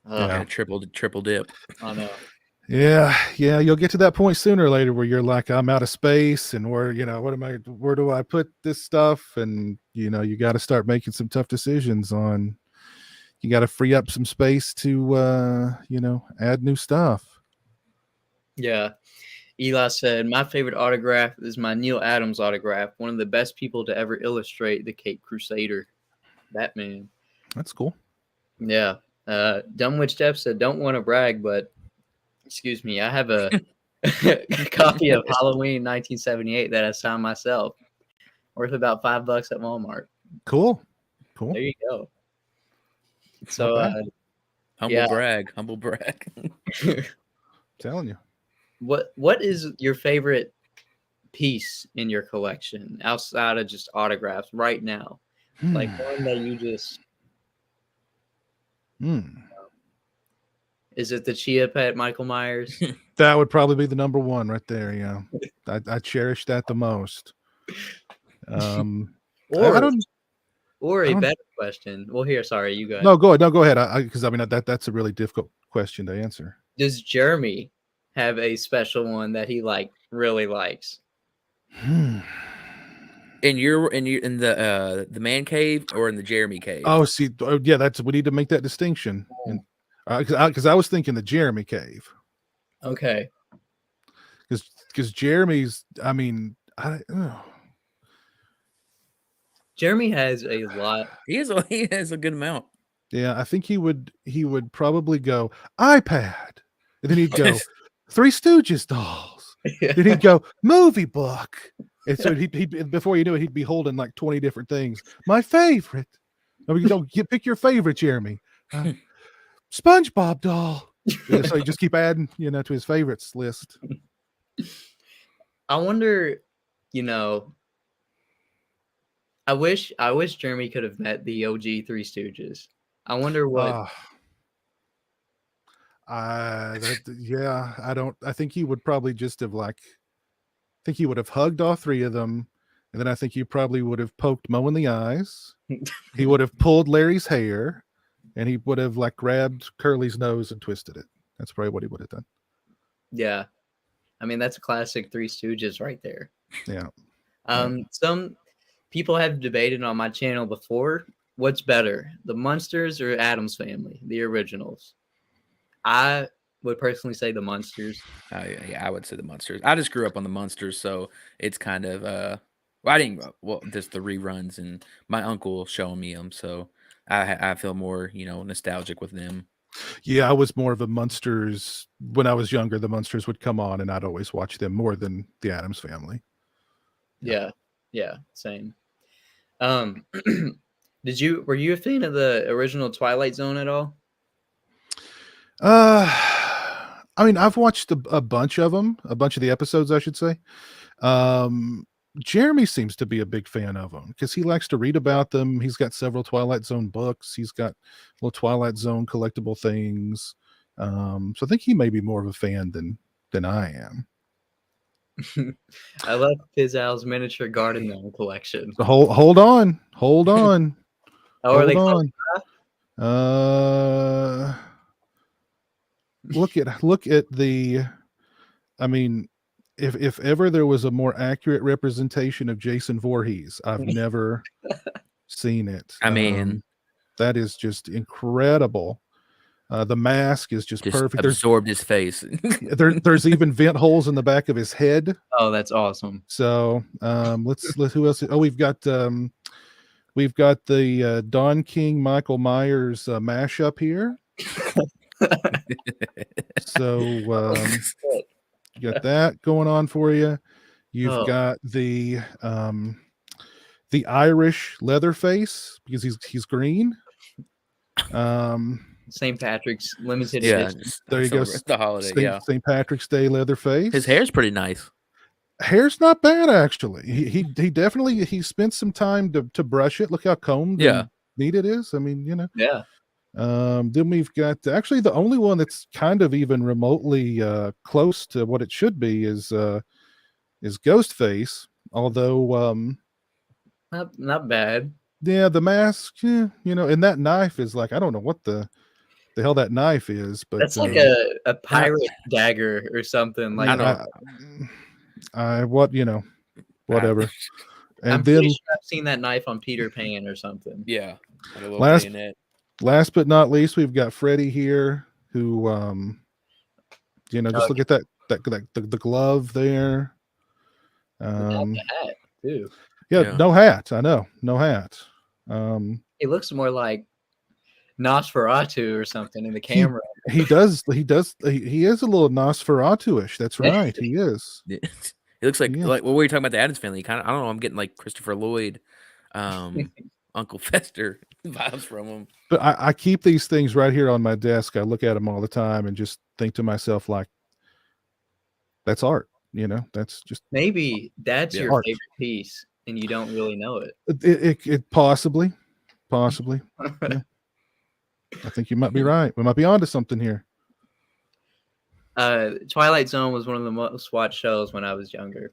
Yeah, triple dip. I know. Yeah, you'll get to that point sooner or later where you're like, I'm out of space, and where do I put this stuff? And you got to start making some tough decisions on. You got to free up some space to add new stuff. Yeah. Eli said, my favorite autograph is my Neil Adams autograph, one of the best people to ever illustrate the Caped Crusader. Batman. That's cool. Yeah. Dumbwitch Depp said, don't want to brag, but excuse me, I have a copy of Halloween 1978 that I signed myself, worth about $5 at Walmart. Cool. There you go. So, humble brag. Telling you. What is your favorite piece in your collection outside of just autographs right now? Like one that you just Is it the Chia Pet Michael Myers? That would probably be the number one right there. Yeah. I cherish that the most. Or a better question. Well, here, sorry, you go ahead. No, go ahead. No, go ahead. Because I mean that's a really difficult question to answer. Does Jeremy have a special one that he really likes? In the man cave or in the Jeremy cave? Oh, see, yeah, we need to make that distinction. Because I was thinking the Jeremy cave. Okay. Because Jeremy's, I mean, Jeremy has a lot. He has a good amount. Yeah, I think he would probably go iPad, and then he'd go Three Stooges dolls. Then he'd go movie book, and so he'd before you knew it, he'd be holding like 20 different things. My favorite. I mean, don't pick your favorite, Jeremy. SpongeBob doll. So you just keep adding, to his favorites list. I wonder, I wish Jeremy could have met the OG Three Stooges. I wonder what. I think he would probably just have I think he would have hugged all three of them, and then I think he probably would have poked Mo in the eyes. He would have pulled Larry's hair, and he would have grabbed Curly's nose and twisted it. That's probably what he would have done. Yeah, I mean that's a classic Three Stooges right there. Yeah. Some people have debated on my channel before, what's better, the Munsters or Addams Family, the originals? I would personally say the Munsters. Yeah, I would say the Munsters. I just grew up on the Munsters, so it's kind of just the reruns and my uncle showing me them, so I feel more nostalgic with them. Yeah, I was more of a Munsters when I was younger. The Munsters would come on, and I'd always watch them more than the Addams Family. Yeah, same. Were you a fan of the original Twilight Zone at all? I mean, I've watched a bunch of them, a bunch of the episodes, I should say. Jeremy seems to be a big fan of them because he likes to read about them. He's got several Twilight Zone books. He's got little Twilight Zone collectible things. So I think he may be more of a fan than I am. I love Pizzal's miniature garden gnome collection. So hold on. How are they called? Look at the. I mean, if ever there was a more accurate representation of Jason Voorhees, I've never seen it. I mean, that is just incredible. The mask is just perfect. Absorbed his face. There's even vent holes in the back of his head. Oh, that's awesome. So let's who else? Oh, we've got the Don King Michael Myers mashup here. So you got that going on for you. You've got the Irish Leatherface because he's green. St. Patrick's limited edition. There you go. The holiday. St. Patrick's Day Leatherface. His hair's pretty nice. Hair's not bad actually. He definitely spent some time to brush it. Look how combed and neat it is. I mean, Yeah. Then we've got actually the only one that's kind of even remotely close to what it should be is Ghostface, although not bad. Yeah, the mask, and that knife is I don't know what the hell that knife is, but that's like a pirate dagger or something. Like whatever. And I'm then pretty sure I've seen that knife on Peter Pan or something. Yeah. Last but not least, we've got Freddy here, who just look at that the glove there. The hat too. Yeah, no hat. I know, no hat. It looks more like Nosferatu or something in the camera. He is a little Nosferatu-ish. That's right. He is. It looks like what were you talking about the Addams Family? Kind of, I don't know. I'm getting like Christopher Lloyd, Uncle Fester vibes from him. But I keep these things right here on my desk. I look at them all the time and just think to myself, that's art. That's just maybe that's your art. favorite piece, and you don't really know it. It possibly. Yeah. I think you might be right. We might be onto something here. Twilight Zone was one of the most watched shows when I was younger.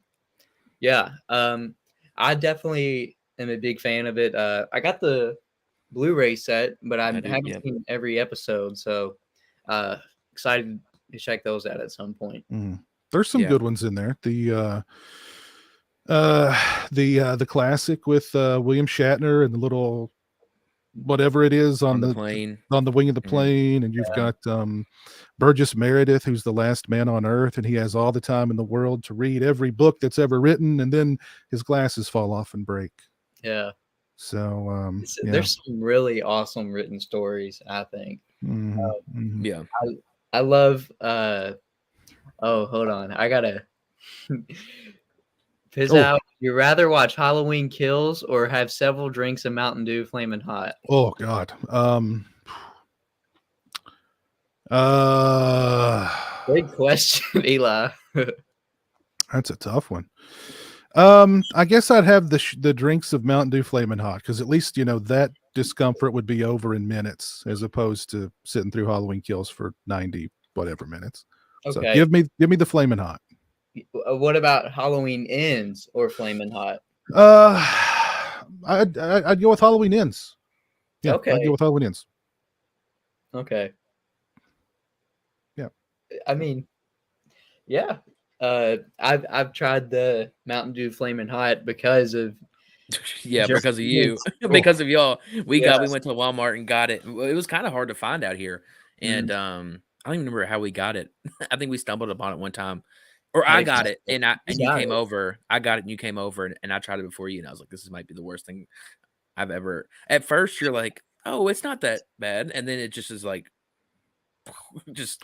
Yeah. I definitely am a big fan of it. I got the Blu-ray set, but I haven't seen every episode, so excited to check those out at some point. There's some good ones in there. The classic with William Shatner and the little whatever it is on the plane, on the wing of the plane, and you've got Burgess Meredith, who's the last man on Earth, and he has all the time in the world to read every book that's ever written, and then his glasses fall off and break. Yeah. So yeah. There's some really awesome written stories, I think. Yeah. I love oh, hold on. I gotta piss Oh. out. You rather watch Halloween Kills or have several drinks of Mountain Dew Flamin' Hot? Oh God. Great question, Eli. That's a tough one. I guess I'd have the drinks of Mountain Dew Flamin' Hot, because at least that discomfort would be over in minutes, as opposed to sitting through Halloween Kills for 90 whatever minutes. So Okay. give me the Flamin' Hot. What about Halloween Ends or Flamin' Hot? I'd go with Halloween Ends. Yeah, Okay. I'd go with Halloween Ends. Okay. Yeah. I mean, yeah. I've tried the Mountain Dew Flamin' Hot because of Yeah, just because of you, Oh. because of y'all. We Yes. went to Walmart and got it. It was kind of hard to find out here, and I don't even remember how we got it. I think we stumbled upon it one time, or I Hey, got it and you got came it. over. I got it and you came over, and I tried it before you, and I was like, this might be the worst thing I've ever. At first, you're like, oh, it's not that bad, and then it just is like, just,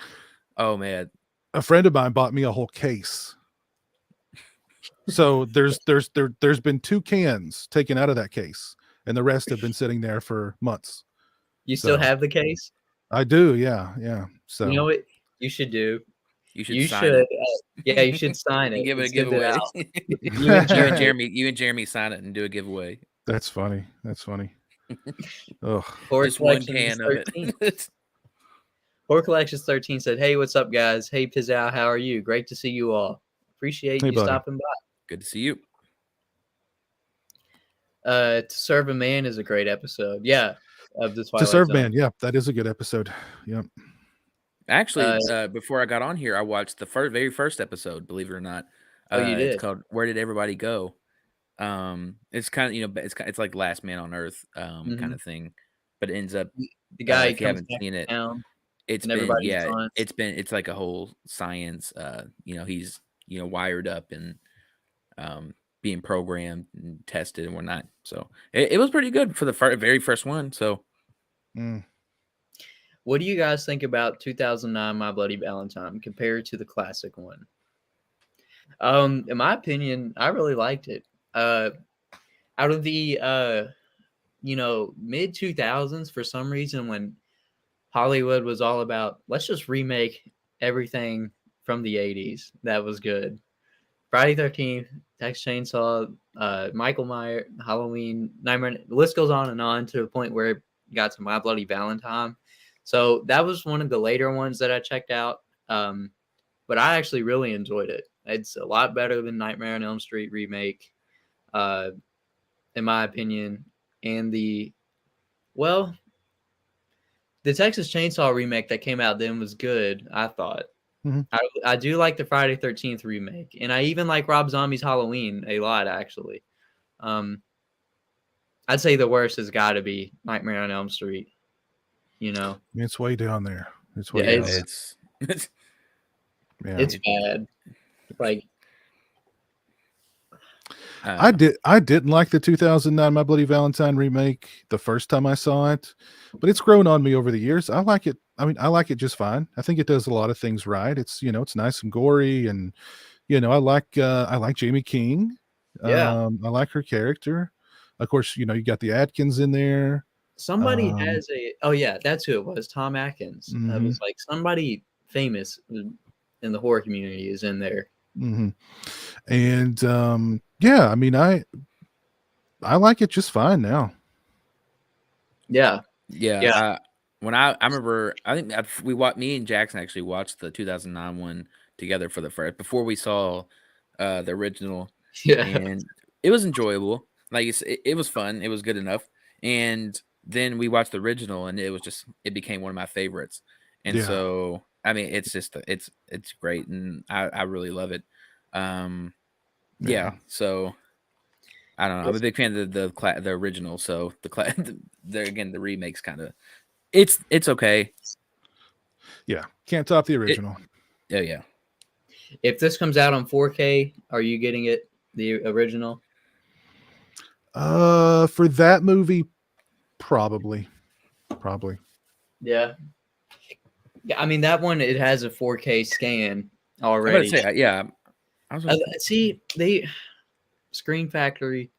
oh man. A friend of mine bought me a whole case. So there's been 2 cans taken out of that case, and the rest have been sitting there for months. You still So have the case? I do, yeah. So You know what you should do? You should You sign should, it. yeah, you should sign And it give it a and send it giveaway. out. You and Jeremy sign it and do a giveaway. That's funny. Ugh. Horror Just one Collections can of 13. it. Horror Collections 13 said, "Hey, what's up, guys? Hey, Pizzao, how are you? Great to see you all. Appreciate Hey, you buddy. stopping by." Good to see you. To Serve a Man is a great episode. Yeah, of the Twilight To Serve Zone. Man, yeah, that is a good episode. Yep. Actually, before I got on here, I watched the very first episode. Believe it or not, Oh, you it's did? called "Where Did Everybody Go?" It's kind of it's like Last Man on Earth kind of thing, but it ends up The guy if you comes haven't back seen to it, town it's and been everybody's gone. it's like a whole science. He's wired up and being programmed and tested and whatnot. So it was pretty good for the very first one. So. What do you guys think about 2009 My Bloody Valentine compared to the classic one? In my opinion, I really liked it. Out of the mid 2000s, for some reason, when Hollywood was all about let's just remake everything from the 80s, that was good. Friday 13th, Texas Chainsaw, Michael Myers, Halloween, Nightmare. The list goes on to the point where it got to My Bloody Valentine. So that was one of the later ones that I checked out. But I actually really enjoyed it. It's a lot better than Nightmare on Elm Street remake, in my opinion. And the Texas Chainsaw remake that came out then was good, I thought. Mm-hmm. I do like the Friday 13th remake, and I even like Rob Zombie's Halloween a lot, actually. I'd say the worst has got to be Nightmare on Elm Street. It's way down there. It's Yeah, way down there. It's bad. Like, I didn't like the 2009 My Bloody Valentine remake the first time I saw it, but it's grown on me over the years. I like it. I mean, I like it just fine. I think it does a lot of things right. It's it's nice and gory, and I like Jamie King. yeah. I like her character. Of course, you got the Atkins in there. Somebody has oh yeah, that's who it was, Tom Atkins. It was like somebody famous in the horror community is in there. And yeah, I mean, I like it just fine now. Yeah. When I remember, I think me and Jackson actually watched the 2009 one together for the first before we saw the original. Yeah, and it was enjoyable. Like it was fun. It was good enough. And then we watched the original, and it became one of my favorites. And so, I mean, it's just it's great, and I really love it. Yeah. So I don't know. I'm a big fan of the original. So the remakes kind of it's okay. Yeah, can't top the original. Yeah. If this comes out on 4K, are you getting it? The original? For that movie, probably. Yeah. Yeah, I mean that one it has a 4K scan I'm about already. to say, yeah. I was See, Screen Factory,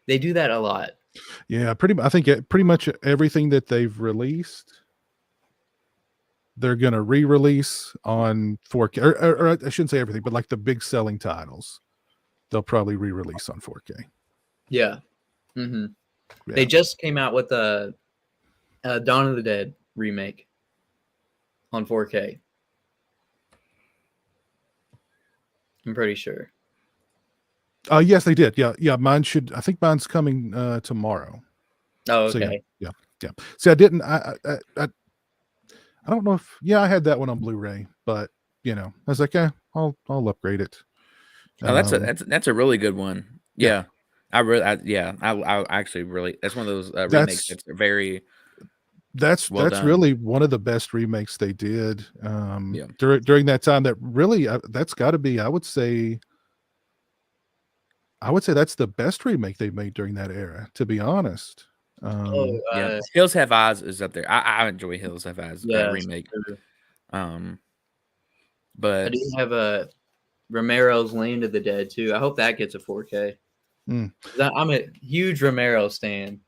they do that a lot. Yeah, I think pretty much everything that they've released, they're going to re-release on 4K, or I shouldn't say everything, but like the big selling titles, they'll probably re-release on 4K. Yeah. Mm-hmm. Yeah. They just came out with the Dawn of the Dead remake on 4K. I'm pretty sure. Yes, they did. Yeah. I think mine's coming tomorrow. Oh, So okay. yeah. See, I didn't. I don't know if I had that one on Blu-ray, but I was like, I'll upgrade it. Oh, that's a really good one. Yeah. Yeah. I actually really, that's one of those remakes that's very well that's done. really one of the best remakes they did Yeah. during that time. That really that's got to be, I would say that's the best remake they made during that era, to be honest. Yeah, Hills Have Eyes is up there. I enjoy Hills Have Eyes remake. Sure. But I do have a Romero's Land of the Dead too. I hope that gets a 4K. I'm a huge Romero stan.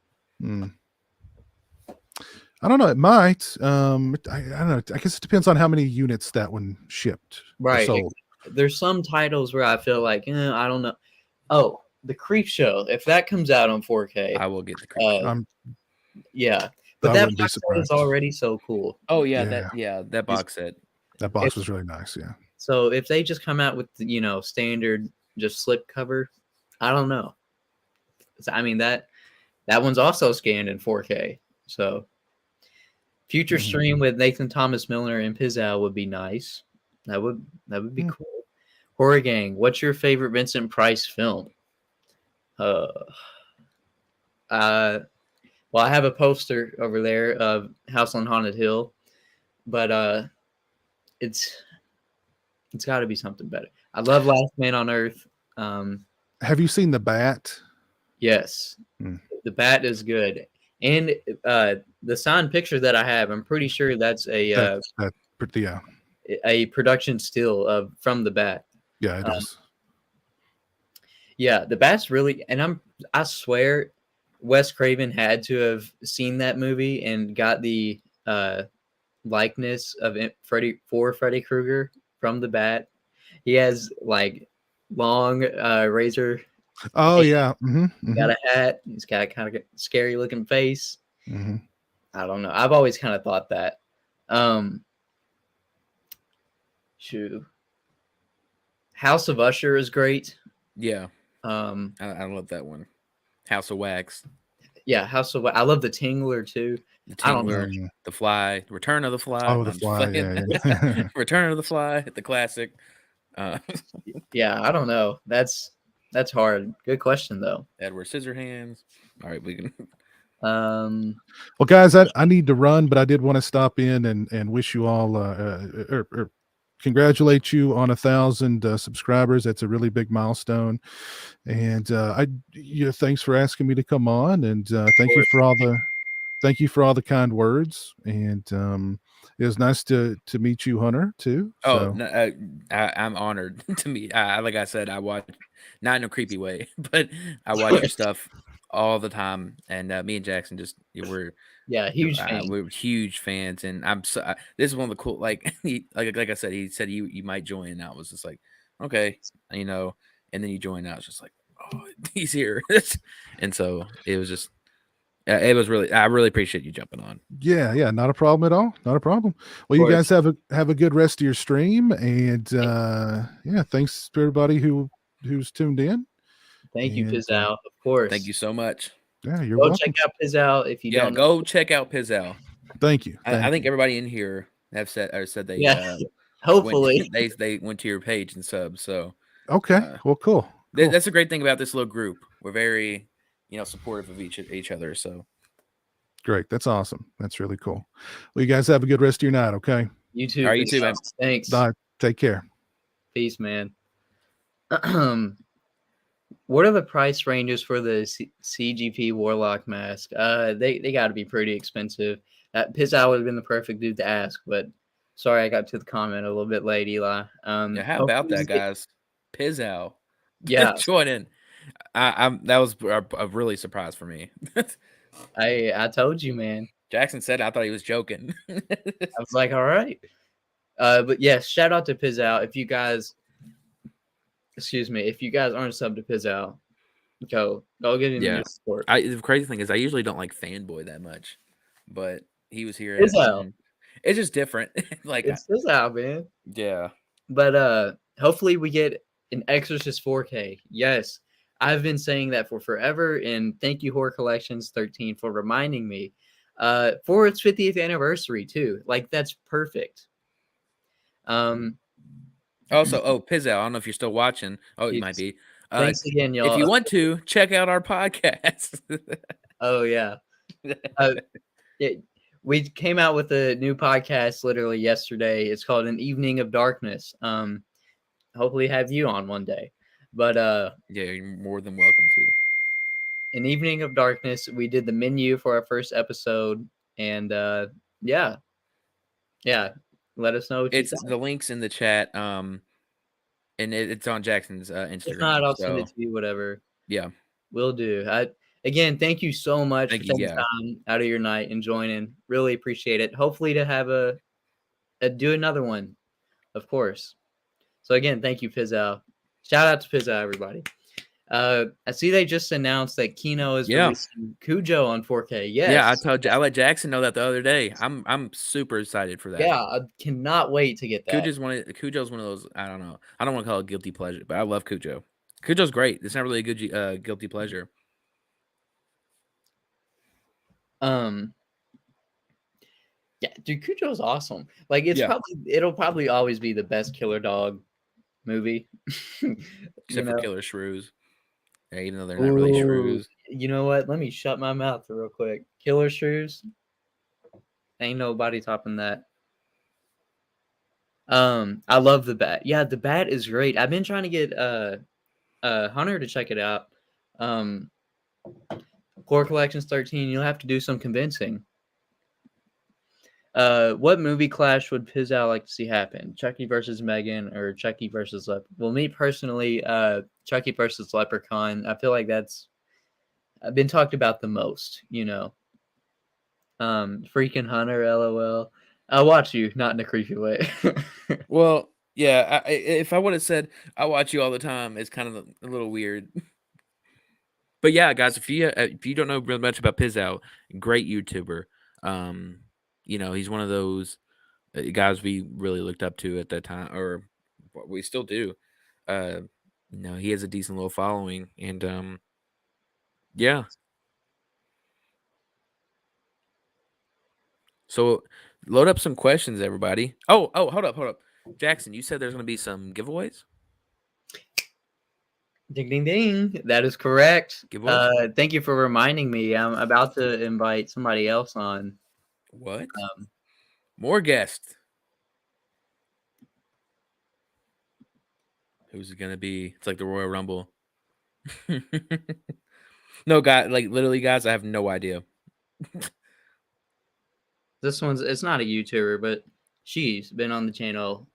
I don't know. It might. I don't know. I guess it depends on how many units that one shipped. Right. Sold. There's some titles where I feel like, I don't know. Oh, the Creep Show. If that comes out on 4K, I will get the Creep Show. Yeah, but that box set is already so cool. Oh yeah, that box set. That box was really nice. Yeah. So if they just come out with standard just slip cover, I don't know. I mean that one's also scanned in 4K. So future stream with Nathan Thomas Miller and Pizzal would be nice. That would be cool. Horrorgang, what's your favorite Vincent Price film? Well, I have a poster over there of House on Haunted Hill, but it's got to be something better. I love Last Man on Earth. Have you seen The Bat? Yes, The Bat is good, and the signed picture that I have, I'm pretty sure that's a production still from The Bat. Yeah, it is. Yeah, The Bat's really, and I swear, Wes Craven had to have seen that movie and got the likeness of Freddy Krueger from The Bat. He has like long razor. Oh yeah. Got a hat. He's got kind of a scary looking face. I don't know. I've always kind of thought that. House of Usher is great. Yeah. I love that one. House of Wax. Yeah, House of Wax. I love the Tingler too. The Tingler, The Fly, Return of the Fly. Oh, The Fly. Yeah. Return of the Fly, the classic. Yeah, I don't know. That's hard. Good question though. Edward Scissorhands. All right, we can. Well, guys, I need to run, but I did want to stop in and wish you all or congratulate you on 1,000 subscribers. That's a really big milestone, and thanks for asking me to come on, and thank you for all the kind words, and it was nice to meet you, Hunter, too. Oh, so. I'm honored to meet. Like I said, I watch, not in a creepy way, but I watch your stuff all the time, and me and Jackson we're huge fans. We're huge fans, and I'm so this is one of the cool, like like I said, he said you might join, and I was just like, okay, and then you joined, I was just like, oh, he's here. And so it was just it was really, I really appreciate you jumping on. Yeah, not a problem at all. Not a problem. Well, you guys have a good rest of your stream, and thanks to everybody who's tuned in. Thank you, Pizzal. Of course. Thank you so much. Yeah, you're welcome. Go check out Pizzal if you don't. Go check out Pizzal. Thank you. I think everybody in here have said they hopefully they went to your page and sub. So okay, well, cool. That's a great thing about this little group. We're very supportive of each other. So great. That's awesome. That's really cool. Well, you guys have a good rest of your night. Okay. You too. All right, you too, man. Thanks. Bye. Take care. Peace, man. What are the price ranges for the CGP Warlock mask? They got to be pretty expensive. Pizza would have been the perfect dude to ask, but sorry I got to the comment a little bit late, Eli. Yeah, how about hopefully that, guys? Pizzow. Yeah, Join in. That was a really surprise for me. I told you, man. Jackson said I thought he was joking. I was like, all right. But yes, shout out to Pizzow. If you guys aren't subbed to Pizzow, go get in Yeah. your support. The crazy thing is I usually don't like Fanboy that much, but he was here. Pizzow. It's just different. Like, It's Pizzow, man. yeah. But hopefully we get an Exorcist 4K. Yes. I've been saying that for forever, and thank you, Horror Collections 13, for reminding me. For its 50th anniversary, too. Like, that's perfect. Also, Pizzow, I don't know if you're still watching. Oh, you might be. Thanks again, y'all. If you want to, check out our podcast. Oh, yeah. We came out with a new podcast literally yesterday. It's called An Evening of Darkness. Hopefully have you on one day. But yeah, you're more than welcome to. An Evening of Darkness. We did the menu for our first episode, and yeah. Let us know what you think. The links in the chat. And it's on Jackson's Instagram. If not, I'll send it to you. Whatever. Yeah, will do. Again, thank you so much for taking yeah. time out of your night and joining. Really appreciate it. Hopefully to have do another one, of course. So again, thank you, Pizzow. Shout out to Pizzow, everybody. I see they just announced that Kino is releasing Cujo on 4K. Yes. Yeah, I let Jackson know that the other day. I'm super excited for that. Yeah, I cannot wait to get that. Cujo's one of those. I don't know. I don't want to call it guilty pleasure, but I love Cujo. Cujo's great. It's not really a good guilty pleasure. Yeah, dude, Cujo's awesome. Like it'll probably always be the best killer dog movie. Except for Killer Shrews. Yeah, even though they're not really shrews. You know what? Let me shut my mouth real quick. Killer Shrews. Ain't nobody topping that. I love the Bat. Yeah, the Bat is great. I've been trying to get Hunter to check it out. Core Collections 13, you'll have to do some convincing. What movie clash would Pizzow like to see happen? Chucky versus Megan or Chucky versus Well, me personally, Chucky versus Leprechaun. I feel like that's been talked about the most, you know. Freaking Hunter, LOL. I'll watch you, not in a creepy way. Well, yeah. If I would have said I watch you all the time, it's kind of a little weird. But yeah, guys, if you don't know really much about Pizzow, great YouTuber. You know, he's one of those guys we really looked up to at that time, or we still do. You know, he has a decent little following, and yeah. So load up some questions, everybody. Oh, hold up. Jackson, you said there's going to be some giveaways? Ding, ding, ding. That is correct. Giveaways? Thank you for reminding me. I'm about to invite somebody else on. What? More guests. Who's it going to be? It's like the Royal Rumble. No, guys, like literally, guys, I have no idea. It's not a YouTuber, but she's been on the channel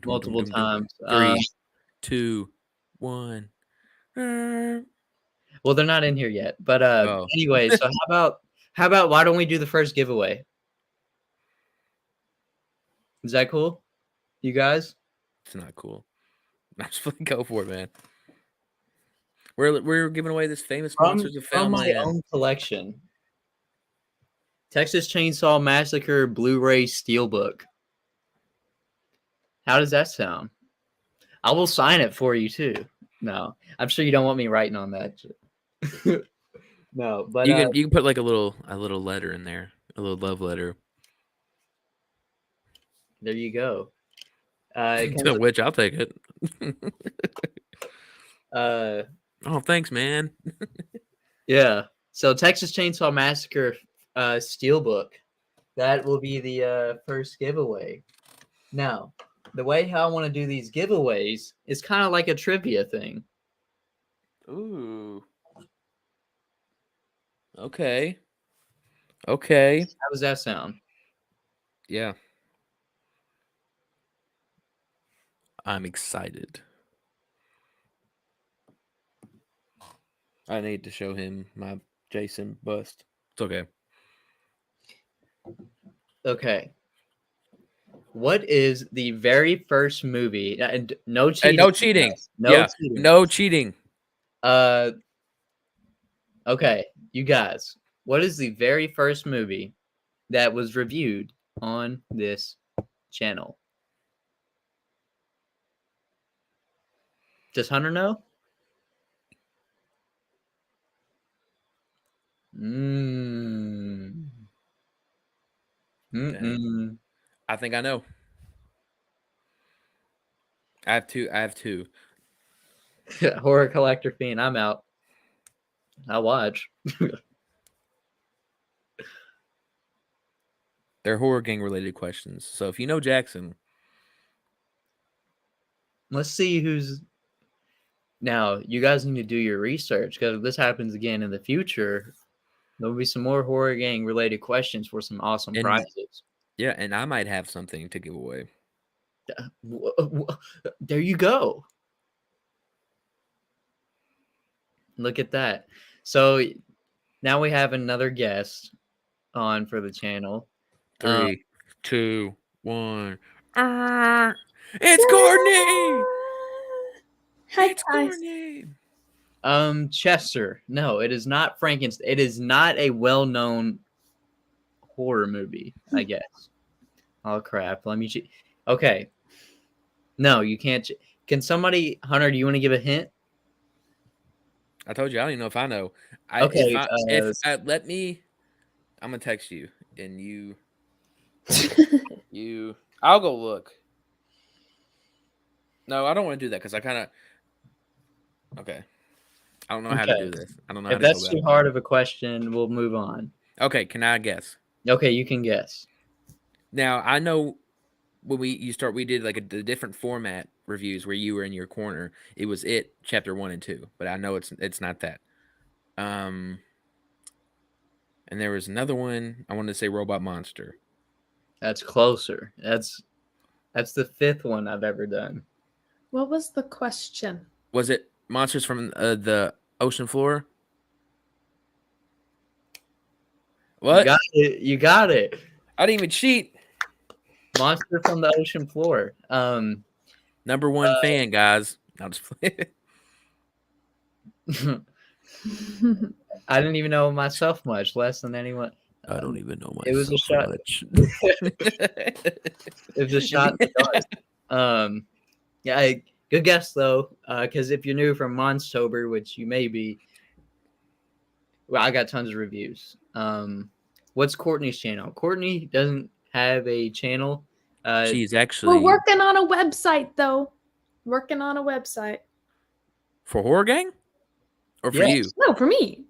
multiple times. 3, 2, 1. Well, they're not in here yet, but anyway, so how about why don't we do the first giveaway? Is that cool? You guys? It's not cool. I'm just gonna go for it, man. We're giving away this famous Monsters of Film from my own collection. Texas Chainsaw Massacre Blu-ray Steelbook. How does that sound? I will sign it for you too. No, I'm sure you don't want me writing on that. No, but you can put like a little letter in there, a little love letter. There you go. Which I'll take it. Oh, thanks, man. Yeah. So Texas Chainsaw Massacre Steelbook. That will be the first giveaway. Now, the way how I want to do these giveaways is kind of like a trivia thing. Ooh. Okay. Okay. How does that sound? Yeah. I'm excited. I need to show him my Jason bust. It's okay. Okay. What is the very first movie? And no And cheating. no cheating. guys. No Yeah. cheating. No cheating. Okay, you guys. What is the very first movie that was reviewed on this channel? Does Hunter know? Mm. Mm-mm. I think I know. I have two. Horror collector fiend. I'm out. I'll watch. They're Horrorgang related questions. So if you know Jackson, Let's see who's. Now, you guys need to do your research because if this happens again in the future, there'll be some more horror gang related questions for some awesome And- prizes. yeah, and I might have something to give away. There you go. Look at that. So now we have another guest on for the channel. 3, 2, 1. It's Courtney. Hi, It's guys. Courtney. Chester. No, it is not Frankenstein. It is not a well-known horror movie, I guess. Oh crap! Let me. Okay. No, you can't. Can somebody, Hunter? Do you want to give a hint? I told you I don't even know if I know. Okay, Let me. I'm gonna text you, and you. I'll go look. No, I don't want to do that because I kind of. Okay. I don't know how to do this. I don't know how If to that's go too about hard of a question, we'll move on. it. Okay, can I guess? Okay, you can guess. Now I know when we did like the different format reviews where you were in your corner. It was chapter 1 and 2, but I know it's not that. And there was another one. I wanted to say Robot Monster. That's closer. That's the fifth one I've ever done. What was the question? Was it Monsters from the Ocean Floor? What? You got it. You got it. I didn't even cheat. Monster from the Ocean Floor. Number one fan, guys. I'll just play it. I didn't even know myself much, less than anyone. I don't even know myself. It was a shot. It was a shot in the dark. Yeah, good guess though. Because if you're new from Monstober, which you may be, well, I got tons of reviews. What's Courtney's channel? Courtney doesn't have a channel. She's actually. We're working on a website, though. Working on a website. For Horrorgang? Or for Yes. you? No, for me.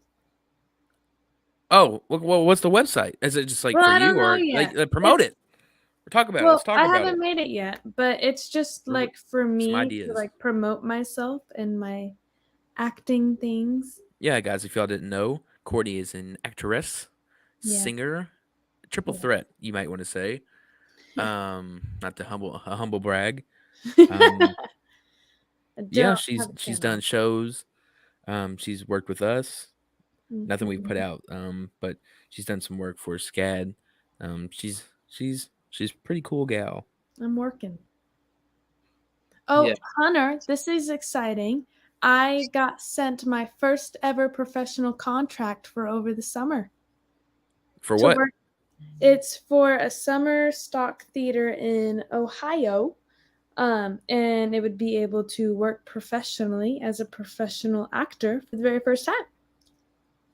Oh, well, what's the website? Is it just like Well, for I you don't know or yet. like promote it? Or talk about it. Well, Let's talk I about haven't it. made it yet, but it's just like for me to ideas. like promote myself and my acting things. Yeah, guys, if y'all didn't know, Courtney is an actress, Yeah. singer, triple Yeah. threat, you might want to say. Not to humble brag. Yeah, she's done shows. She's worked with us. Nothing we've put out. But she's done some work for SCAD. She's pretty cool gal. I'm working. Oh, Yeah. Hunter, this is exciting. I got sent my first ever professional contract for over the summer. For to what? work. It's for a summer stock theater in Ohio. And it would be able to work professionally as a professional actor for the very first time.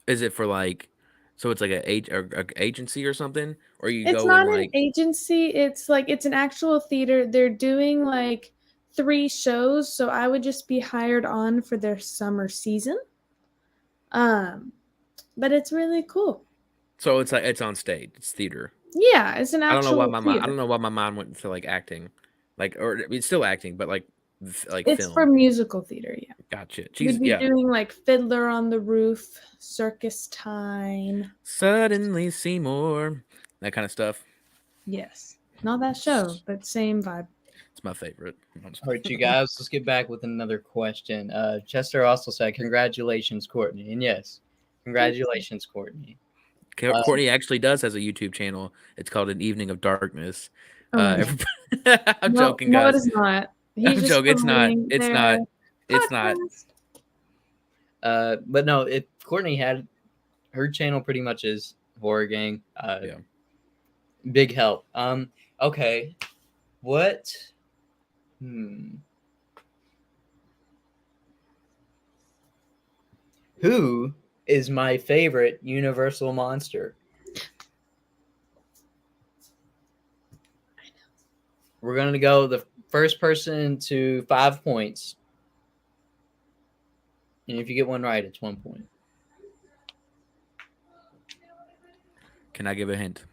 Is it for like, so it's like a agency or something, or you It's go not and an like agency. It's like it's an actual theater. They're doing like 3 shows, so I would just be hired on for their summer season. But it's really cool. so it's like it's on stage, it's theater. Yeah, it's an I don't actual know why theater. I don't know why my mind went to like acting, like or it's still acting, but like like It's film. for musical theater, yeah. Gotcha. We'd be Yeah. doing like Fiddler on the Roof, Circus Time. Suddenly Seymour, that kind of stuff. Yes. Not that show, but same vibe. It's my favorite. All right, you guys, let's get back with another question. Chester also said, "Congratulations, Courtney." And yes, congratulations, Courtney. Courtney actually has a YouTube channel. It's called An Evening of Darkness. Oh, I'm no, joking, no, guys. it is not. He's I'm just joking. It's not. promoting It's their not. It's not. podcast. But no, Courtney had her channel pretty much is Horrorgang. Yeah. Big help. Okay. What? Who is my favorite Universal monster? We're going to go the first person to 5 points. And if you get one right, it's 1 point. Can I give a hint?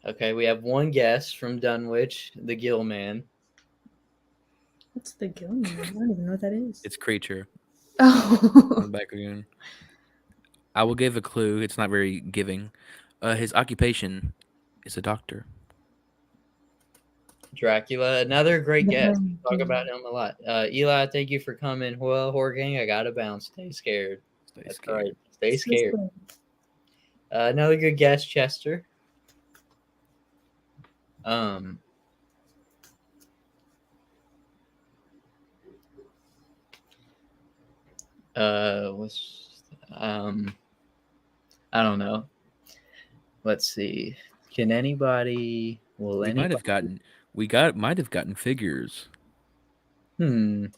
Okay, we have one guess from Dunwich, the Gill Man. What's the Gill Man? I don't even know what that is. It's Creature. Oh. On the back again. I will give a clue. It's not very giving. His occupation is a doctor. Dracula, another great guest. Talk about him a lot. Eli, thank you for coming. Well, Horrorgang, I gotta bounce. Stay scared. That's scared. right. Stay scared. Another good guest, Chester. I don't know. Let's see. Can anybody? Will We anybody? might have gotten figures. Something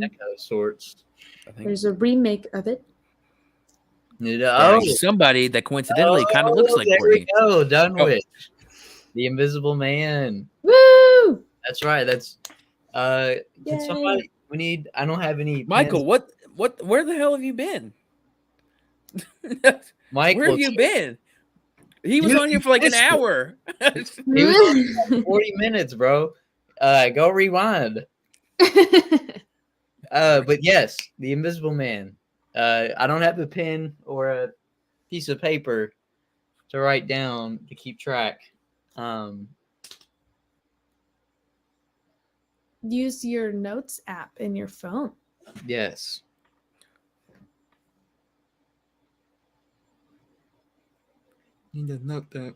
that kind of sorts. I think There's a remake of it. Oh, somebody that coincidentally kind of looks like there Courtney. we go, Dunwich, the Invisible Man. Woo! That's right. That's can Yay. somebody? We need. I don't have any. Michael, where the hell have you been? Mike, where have you been? He was on here for like an hour. He was on for like 40 minutes, bro. Go rewind. But yes, the Invisible Man. I don't have a pen or a piece of paper to write down to keep track. Use your notes app in your phone. Yes. Need to note that.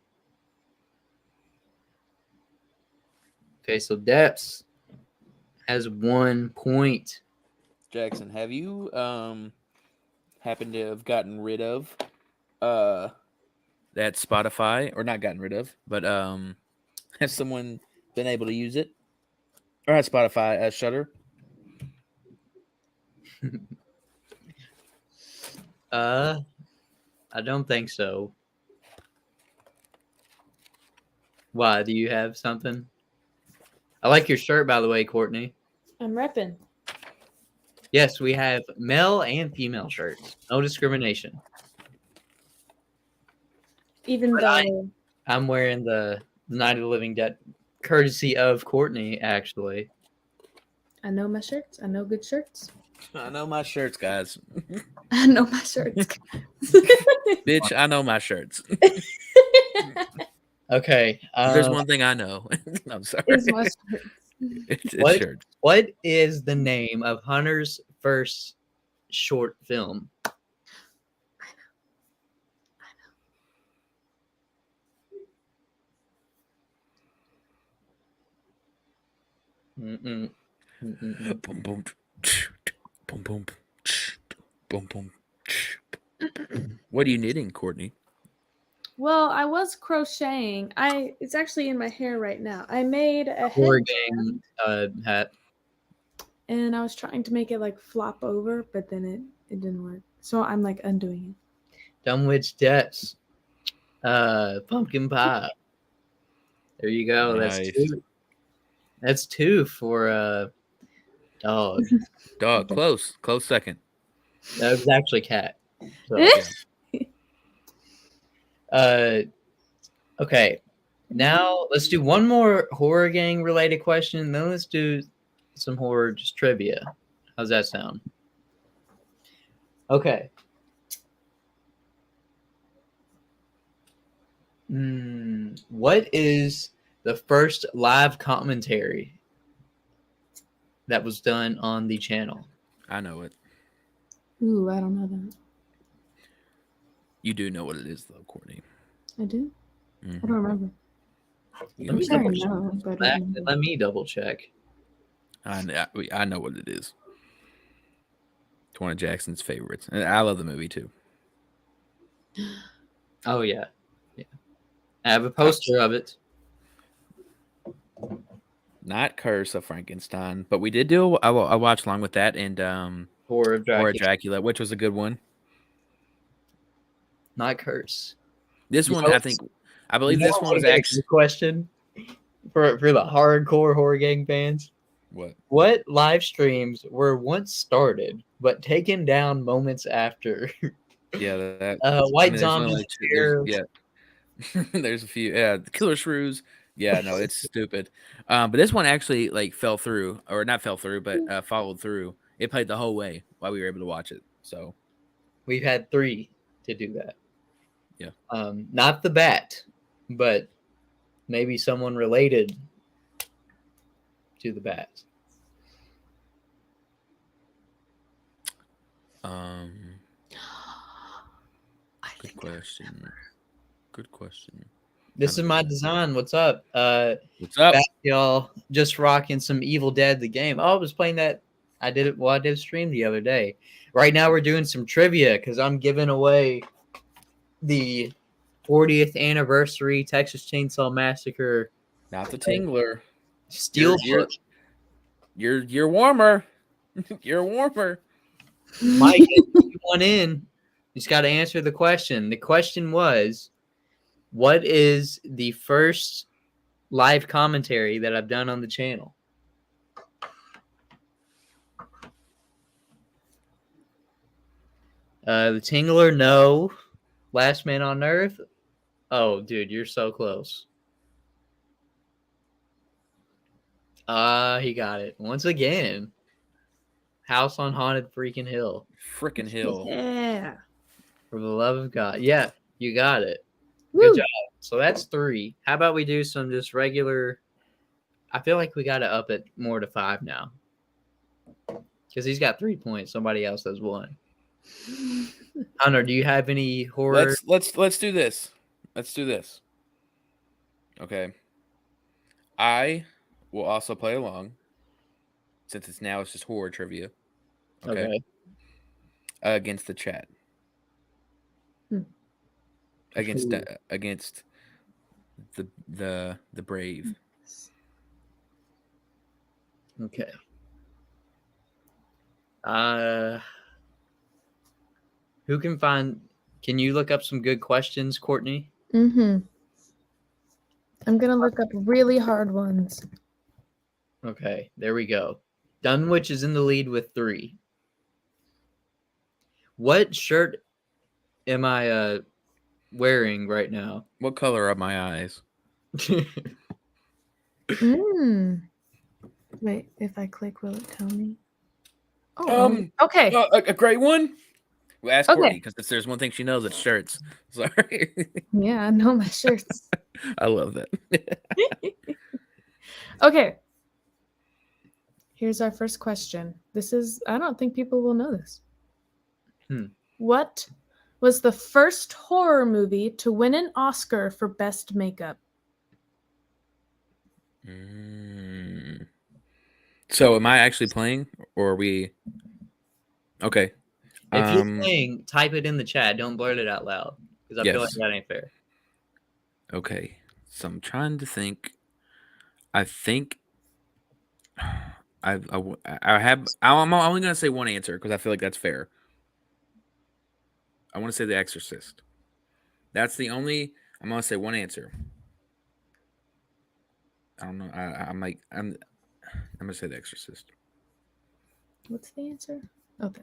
Okay, so Depths has 1 point. Jackson, have you happened to have gotten rid of that Spotify, or not gotten rid of, but has someone been able to use it? Or not Spotify, Shudder? I don't think so. Why? Do you have something? I like your shirt, by the way, Courtney. I'm repping. Yes, we have male and female shirts. No discrimination. Even But though I'm wearing the Night of the Living Dead, courtesy of Courtney, actually. I know my shirts. I know good shirts. I know my shirts, guys. I know my shirts. Bitch, I know my shirts. Okay. There's one thing I know. I'm sorry. Is my shirts. It's shirts. What is the name of Hunter's first short film? Boom, boom, boom, boom, boom, boom. What are you knitting, Courtney? Well, I was crocheting. It's actually in my hair right now. I made a Horrorgang hat. and I was trying to make it like flop over, but then it didn't work. So I'm like undoing it. Dunwich Debts. Pumpkin pie. There you go. Nice. That's two. That's two for dog. Dog, close second. That was actually cat. So, okay. Now let's do one more horror gang related question, and then let's do some horror just trivia. How's that sound? Okay. What is the first live commentary that was done on the channel? I know it. Ooh, I don't know that. You do know what it is, though, Courtney. I do. Mhm. I don't remember. You Let know me what it double is. check. know, but I don't know. Let me double check. I know what it is. It's one of Jackson's favorites, and I love the movie too. Oh yeah. I have a poster of it. Not Curse of Frankenstein, but we did do. I watched along with that and Horror of Horror of Dracula. Dracula, which was a good one. Not Curse. This You one, know, I believe this one was get a actually good question for the hardcore horror gang fans. what? What live streams were once started but taken down moments after? Yeah, that. White there's Zombies. only like there's a few. Yeah, the Killer Shrews. Yeah, no, it's stupid. But this one actually like fell through, or not fell through, but followed through. It played the whole way while we were able to watch it. So We've had 3 to do that. Yeah. Not the Bat, but maybe someone related to the Bat. Good question. Good question. This is my design. What's up? What's up? Back, y'all, just rocking some Evil Dead the game. Oh, I was playing that. I did a stream the other day. Right now we're doing some trivia because I'm giving away the 40th anniversary Texas Chainsaw Massacre. Not the Tingler. Steel. You're warmer. You're warmer. Mike, you one in. You just got to answer the question. The question was, what is the first live commentary that I've done on the channel? The Tingler, no. Last Man on Earth. Oh, dude, you're so close. He got it once again. House on Haunted freaking Hill. Freaking Hill. Yeah. For the love of God. Yeah, you got it. Woo. Good job. So that's 3. How about we do some just regular? I feel like we got to up it more to 5 now. Because he's got 3 points. Somebody else has 1. Hunter, do you have any horror? Let's do this. Let's do this. Okay. I will also play along since it's just horror trivia. Okay. Against the chat. Against the brave. Okay. Who can find? Can you look up some good questions, Courtney? Mm-hmm. I'm gonna look up really hard ones. Okay, there we go. Dunwich is in the lead with 3. What shirt am I wearing right now? What color are my eyes? Wait, if I click, will it tell me? Oh, okay. A great one. Well, ask Okay. Courtney because if there's one thing she knows, it's shirts. Sorry. Yeah, I know my shirts. I love that. Okay. Here's our first question. I don't think people will know this. What was the first horror movie to win an Oscar for Best Makeup? So am I actually playing or are we? Okay. If you're playing, type it in the chat. Don't blurt it out loud because I feel like that ain't fair. Okay. So I'm trying to think. I think I'm only gonna say one answer because I feel like that's fair. I want to say The Exorcist. That's the only. I'm gonna say one answer. I don't know. I'm gonna say The Exorcist. What's the answer? Okay.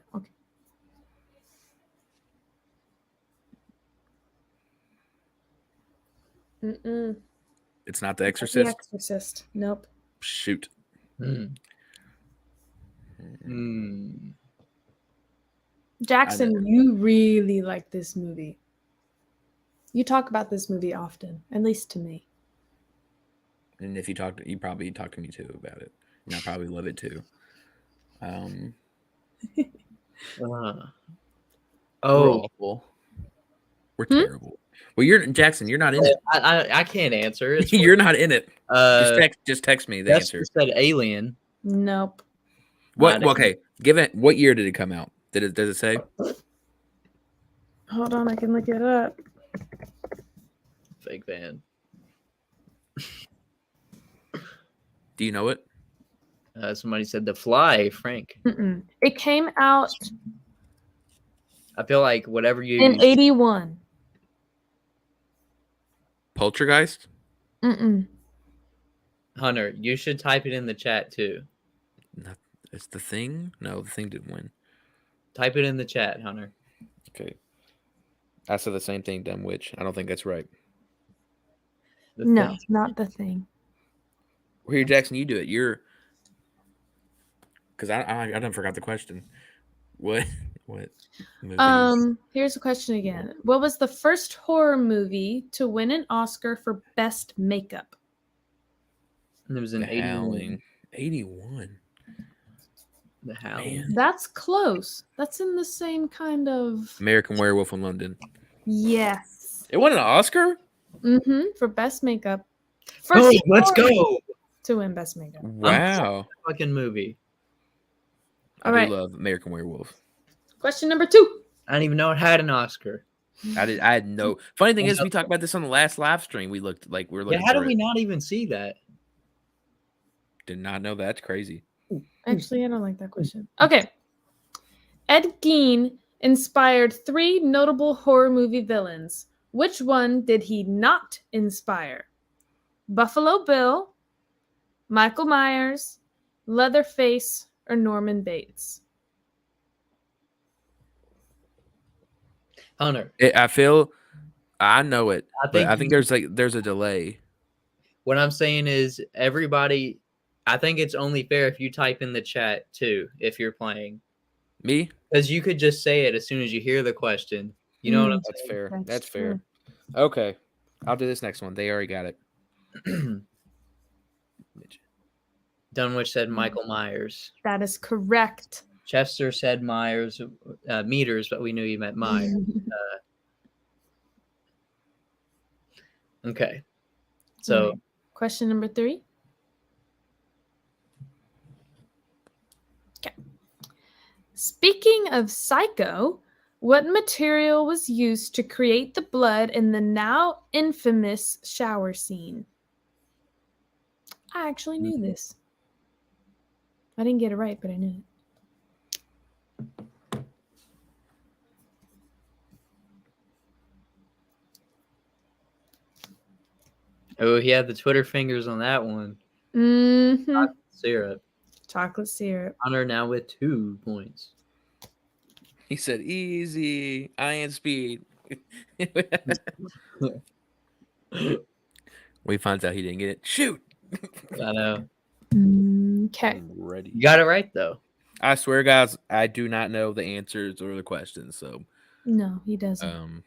It's not The The Exorcist. Exorcist. Nope. Shoot. Jackson, you really like this movie. You talk about this movie often, at least to me. And if you probably talk to me too about it, and I probably love it too. Oh, We're awful. We're terrible. Well, Jackson. You're not in it. I can't answer. You're not in it. Just text me the answer. Said Alien. Nope. What? Okay. What year did it come out? Does it say? Hold on, I can look it up. Fake fan. Do you know it? Somebody said The Fly, Frank. It came out I feel like whatever you in 81. Poltergeist? Hunter, you should type it in the chat too. It's The Thing? No, The Thing didn't win. Type it in the chat, Hunter. Okay. I said the same thing, Dumb Witch. I don't think that's right. No, not The Thing. Well, here, Jackson, you do it. Because I done forgot the question. What movies? Here's the question again. What was the first horror movie to win an Oscar for Best Makeup? And it was in 81. 81. The Howling. That's close. That's in the same kind of American Werewolf in London. Yes. It won an Oscar? For Best Makeup. Let's go. To win Best Makeup. Wow. Fucking movie. I do love American Werewolf. Question number 2. I didn't even know it had an Oscar. I had no. Funny thing is, we talked about this on the last live stream. We looked like we were looking. Yeah, how did we not even see that? Did not know that. That's crazy. Actually, I don't like that question. Okay. Ed Gein inspired 3 notable horror movie villains. Which one did he not inspire? Buffalo Bill, Michael Myers, Leatherface, or Norman Bates? Hunter. I know it. I think there's a delay. What I'm saying is everybody, I think it's only fair if you type in the chat too, if you're playing. Me? Because you could just say it as soon as you hear the question. You know what I'm That's saying? fair. That's fair. Okay. I'll do this next one. They already got it. Dunwich said Michael Myers. That is correct. Chester said Myers, Meters, but we knew you meant Myers. Okay. So, question number 3. Okay. Speaking of Psycho, what material was used to create the blood in the now infamous shower scene? I actually knew this. I didn't get it right, but I knew it. Oh, he had the Twitter fingers on that one. Chocolate syrup. Chocolate syrup. Hunter now with 2 points. He said, easy, iron speed. We finds out he didn't get it. Shoot. I know. Okay. Ready. You got it right, though. I swear, guys, I do not know the answers or the questions. So no, he doesn't.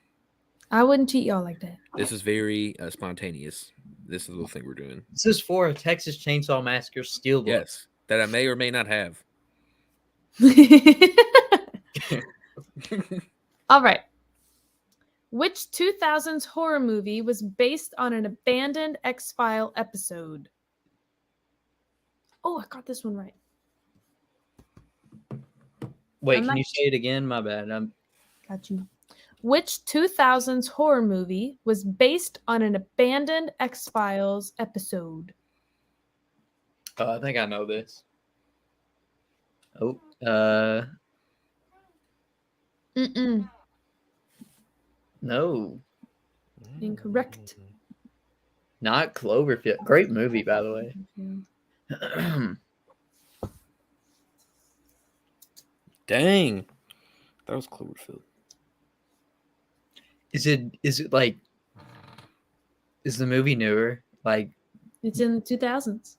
I wouldn't cheat y'all like that. This is very spontaneous. This is the little thing we're doing. This is for a Texas Chainsaw Massacre Steelbook. Yes, that I may or may not have. All right. Which 2000s horror movie was based on an abandoned X-File episode? Oh, I got this one right. Wait, can you say it again? My bad. Got you. Which 2000s horror movie was based on an abandoned X-Files episode? I think I know this. Oh, no. Incorrect. Not Cloverfield. Great movie, by the way. Dang. That was Cloverfield. Is it like, is the movie newer? Like, It's in the 2000s.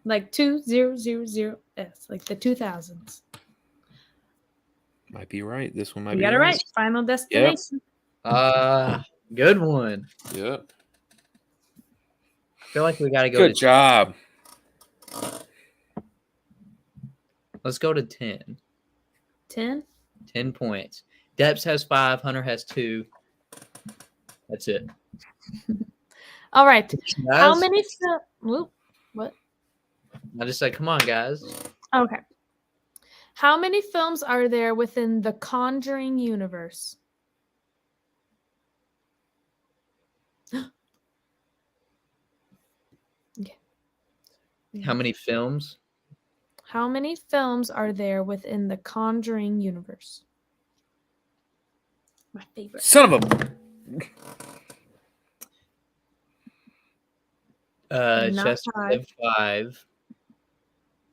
Like 2000S, like the 2000s. Might be right. This one might You be got it right. right. Final Destination. good one. Yep. I feel like we got to go Good to job. Let's go to 10. 10. 10 points. Depps has 5. Hunter has 2. That's it. All right. How Guys, many? What? I just said, come on, guys. Okay. How many films are there within the Conjuring universe? Okay. How many films? How many films are there within the Conjuring universe? My favorite. Son of a. Not Chester 5. said 5.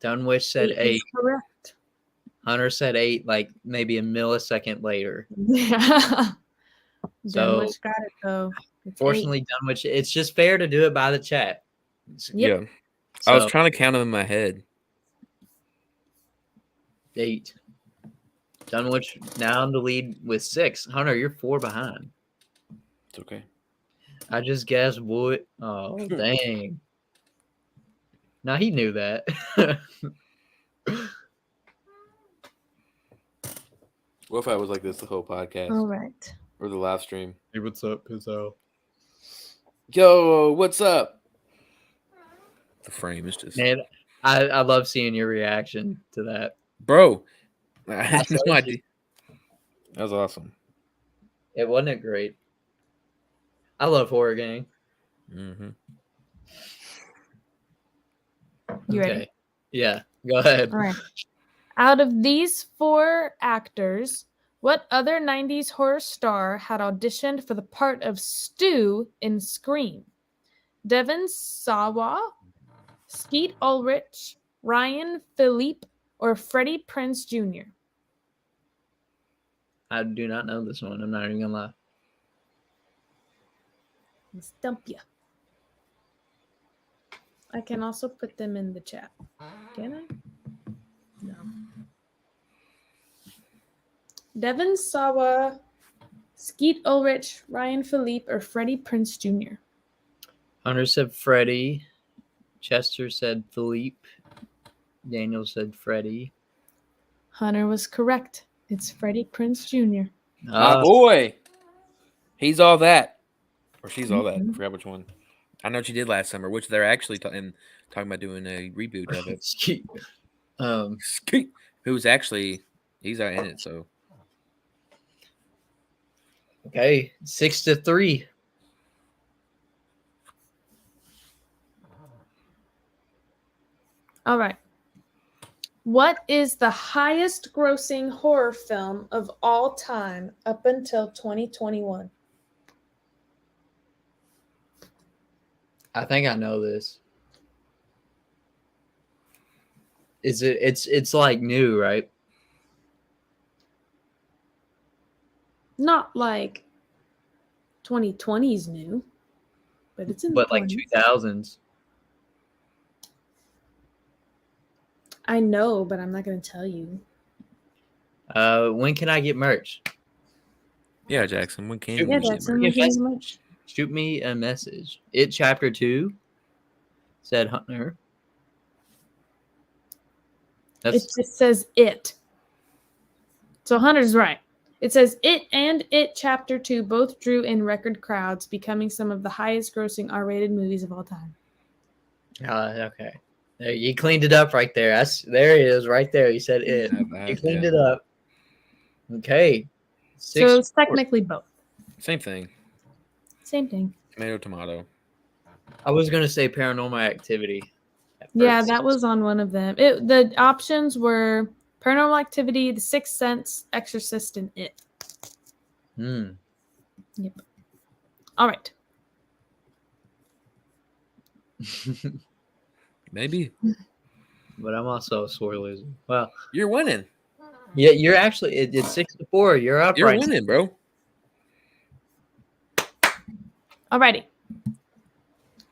Dunwich said 8 8. is correct. Hunter said 8, like maybe a millisecond later. Yeah. So, Dunwich got it though. It's 8. Fortunately, Dunwich, it's just fair to do it by the chat. Yep. Yeah. So, I was trying to count them in my head. 8. Dunwich now in the lead with 6. Hunter, you're 4 behind. It's okay. I just guessed what? Oh, dang. Now he knew that. What if I was like this the whole podcast All right. or the live stream? Hey, what's up, Pizzo? Yo, what's up? The frame is just. Man, I love seeing your reaction to that. Bro, I had told no you. idea. That was awesome. It wasn't great. I love Horrorgang. Mm-hmm. You ready? Yeah, go ahead. All right. Out of these 4 actors, what other 90s horror star had auditioned for the part of Stu in Scream? Devon Sawa, Skeet Ulrich, Ryan Philippe, or Freddie Prinze Jr.? I do not know this one. I'm not even gonna lie. I'll stump you. I can also put them in the chat. Can I? No. Devon Sawa, Skeet Ulrich, Ryan Philippe, or Freddie Prinze Jr.? Hunter said Freddie. Chester said Philippe. Daniel said Freddie. Hunter was correct. It's Freddie Prinze Jr. My boy. He's all that. Or she's all that. I forgot which one. I know what you did last summer, which they're actually talking about doing a reboot of it. Skeet. Skeet. Who's actually, he's out in it, so. Okay, 6-3. All right. What is the highest grossing horror film of all time up until 2021? I think I know this. Is it? It's like new, right? Not like 2020's new, but it's in But the like 20s. 2000s. I know, but I'm not going to tell you. When can I get merch? Yeah, Jackson. When can Yeah, you get Jackson, merch? when can you merch? Shoot me a message. It chapter 2 said Hunter. It just says it. So Hunter's right. It says it and it chapter 2 both drew in record crowds, becoming some of the highest grossing R-rated movies of all time. Okay. There, you cleaned it up right there. There it is, right there. You said it. You cleaned it up. Okay. So it's technically both. Same thing. Same thing. Tomato. I was gonna say Paranormal Activity. Yeah, that was on one of them. The options were Paranormal Activity, The Sixth Sense, Exorcist, and It. Yep. All right. Maybe. But I'm also a sore loser. Well, you're winning. Yeah, you're actually. It's 6-4. You're up. You're winning, bro. Alrighty.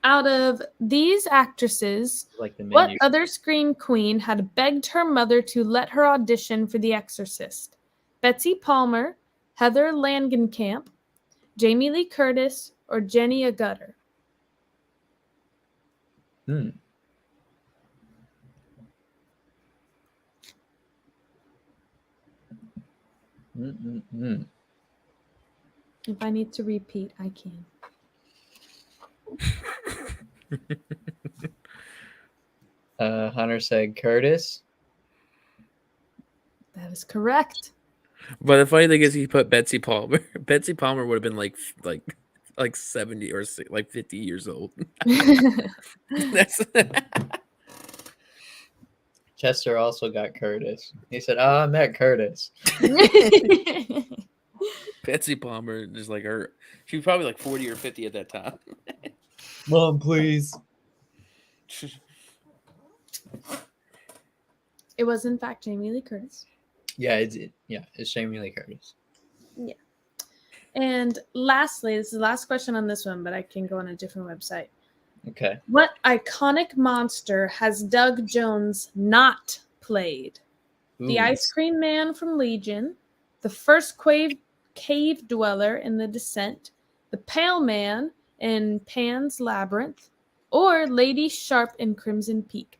Out of these actresses, Like the what menu. other screen queen had begged her mother to let her audition for The Exorcist? Betsy Palmer, Heather Langenkamp, Jamie Lee Curtis, or Jenny Agutter? Hmm. Mm-mm-mm. If I need to repeat, I can. Hunter said Curtis. That is correct. But the funny thing is, he put Betsy Palmer. Betsy Palmer would have been like 70 or like 50 years old. That's Chester also got Curtis. He said, "Oh, I met Curtis." Betsy Palmer, just like her. She was probably like 40 or 50 at that time. Mom, please. It was, in fact, Jamie Lee Curtis. Yeah, it's Jamie Lee Curtis. And lastly, this is the last question on this one, but I can go on a different website. Okay. What iconic monster has Doug Jones not played? The Ooh. Ice Cream Man from Legion, the first cave dweller in The Descent, the Pale Man in Pan's Labyrinth, or Lady Sharp in Crimson Peak?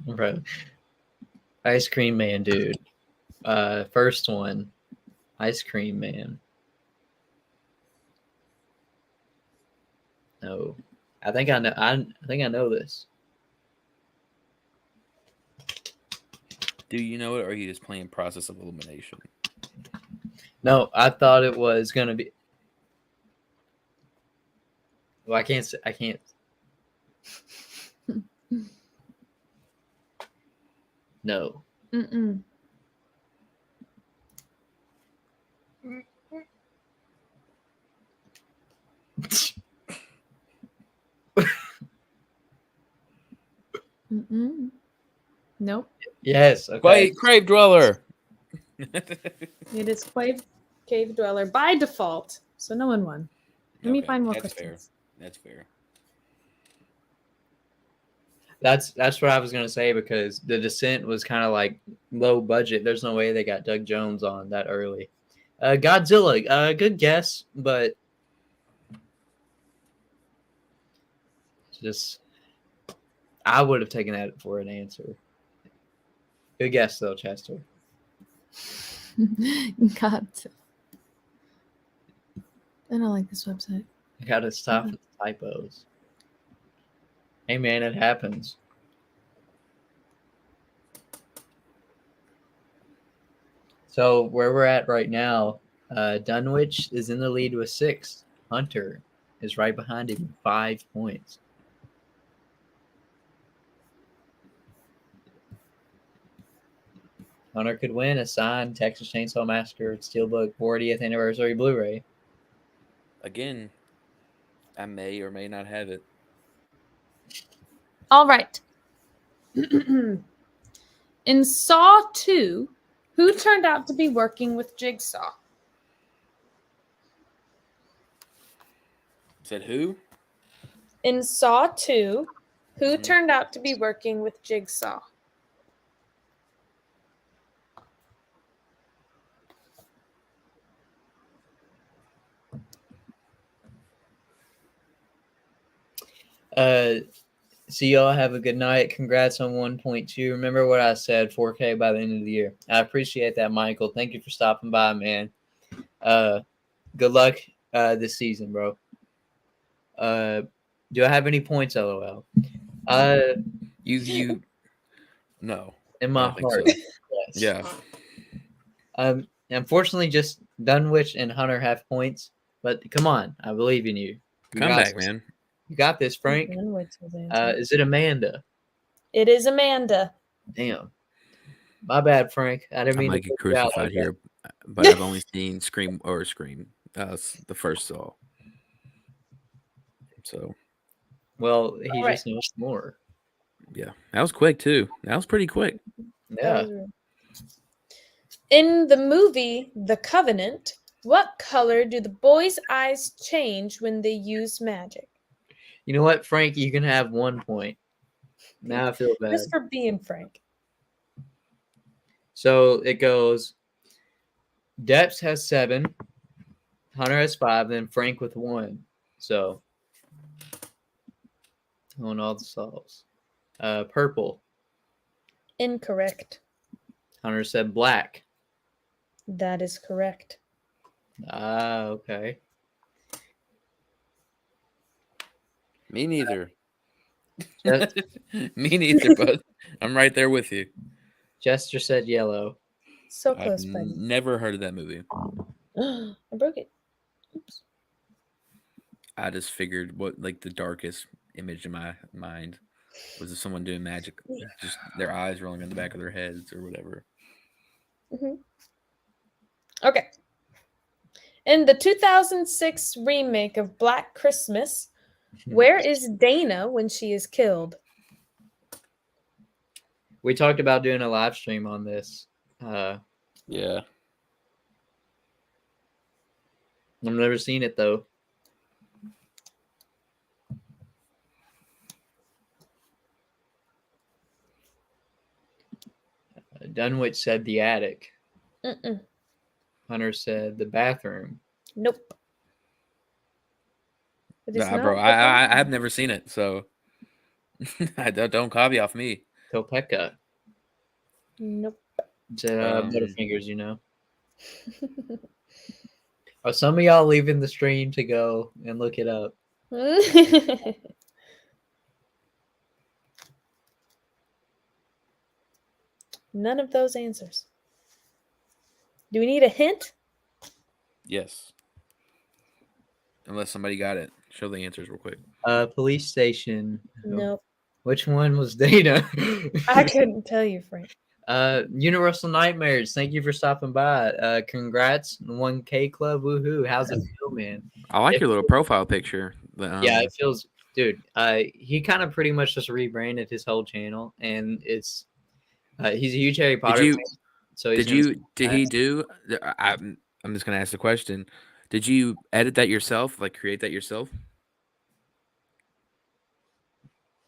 Right. Ice Cream Man, dude. First one, Ice Cream Man. No, I think I know. I think I know this. Do you know it, or are you just playing process of elimination? No, I thought it was gonna be. Well, I can't. I can't. No. Mm-mm. Mm-mm. Nope. Yes. Okay. Crave Dweller. It is Cave Dweller by default, so no one won. Let me find more That's questions. fair. That's fair. That's what I was gonna say, because The Descent was kind of like low budget. There's no way they got Doug Jones on that early. Godzilla, good guess, but just I would have taken that for an answer. Good guess though, Chester. God. I don't like this website. I gotta stop with the typos. Hey man, it happens. So where we're at right now, Dunwich is in the lead with 6. Hunter is right behind him with 5 points. Hunter could win a signed Texas Chainsaw Massacre Steelbook 40th anniversary Blu-ray. Again, I may or may not have it. All right. In Saw 2, who turned out to be working with Jigsaw? Said who? In Saw 2, who turned out to be working with Jigsaw? So y'all have a good night. Congrats on 1.2. Remember what I said, 4K by the end of the year. I appreciate that, Michael. Thank you for stopping by, man. Good luck this season, bro. Do I have any points, LOL? You no. In my I don't think heart. so. Yes. Yeah. Unfortunately, just Dunwich and Hunter have points, but come on, I believe in you. Come back, man. You got this, Frank. Is it Amanda? It is Amanda. Damn. My bad, Frank. I didn't I mean might to get put you out crucified like here, but I've only seen Scream. The first Saw. So Well, he All right. just knows more. Yeah, that was quick too. That was pretty quick. That Yeah. was rude. In the movie The Covenant, what color do the boys' eyes change when they use magic? You know what, Frank? You can have 1 point. Now I feel bad. Just for being frank. So it goes. Depps has 7. Hunter has 5. Then Frank with 1. So on all the solves. Purple. Incorrect. Hunter said black. That is correct. Ah, okay. Me neither. Jes- Me neither, bud. I'm right there with you. Jester said yellow. So I've close, buddy. never heard of that movie. I broke it. Oops. I just figured what like the darkest image in my mind was of someone doing magic, just their eyes rolling on the back of their heads or whatever. Okay. In the 2006 remake of Black Christmas, where is Dana when she is killed? We talked about doing a live stream on this. Yeah. I've never seen it though. Dunwich said the attic. Mm-mm. Hunter said the bathroom. Nope. It is Nah, not bro, the I bathroom. have never seen it, so don't copy off me. Topeka. Nope. Said Um, Butterfingers, you know. Are some of y'all leaving the stream to go and look it up? None of those answers. Do we need a hint? Yes. Unless somebody got it. Show the answers real quick. Police station. Nope. Which one was Dana? I couldn't tell you, Frank. Universal Nightmares. Thank you for stopping by. Congrats, 1K Club. Woohoo! How's it feel, man? I like your little profile picture. Yeah, it feels, dude. He kind of pretty much just rebranded his whole channel, and it's he's a huge Harry Potter fan. So he's did he do? I'm just gonna ask the question. Did you edit that yourself? Like create that yourself?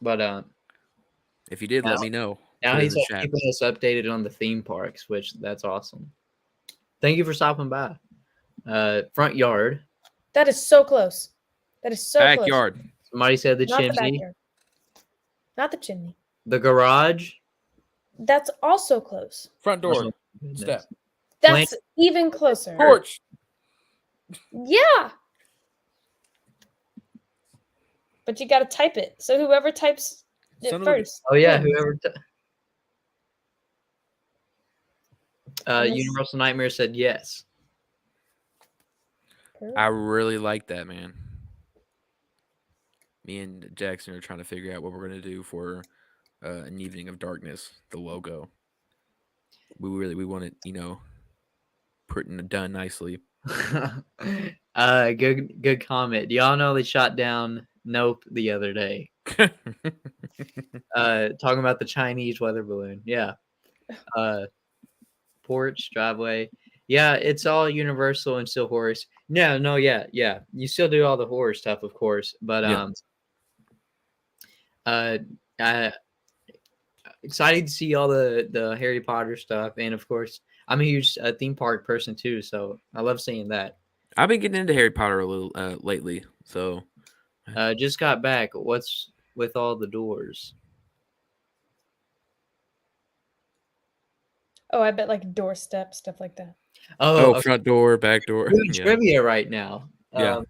But If you did, let me know. now Put it in he's the like chat. keeping us updated on the theme parks, which that's awesome. Thank you for stopping by. Front yard. That is so close. That is so Backyard. Somebody said the close. Not the chimney. backyard. Not the chimney. The garage. That's also close. Front door. Oh, goodness. Step. That's even closer. Porch. Yeah. But you got to type it. So whoever types it Son of a- first. Oh yeah, wins. whoever. Universal Nightmare said yes. I really like that, man. Me and Jackson are trying to figure out what we're gonna do for an evening of darkness. The logo. We want it, done nicely. Good comment. Do y'all know they shot down Nope the other day? Talking about the Chinese weather balloon. Yeah. Porch, driveway. Yeah, it's all Universal and still horror. No, yeah. You still do all the horror stuff, of course, but excited to see all the Harry Potter stuff, and of course, I'm a huge theme park person too, so I love seeing that. I've been getting into Harry Potter a little lately, so just got back. What's with all the doors? Oh, I bet like doorstep, stuff like that. Oh, front door, back door. We're doing trivia right now. Yeah.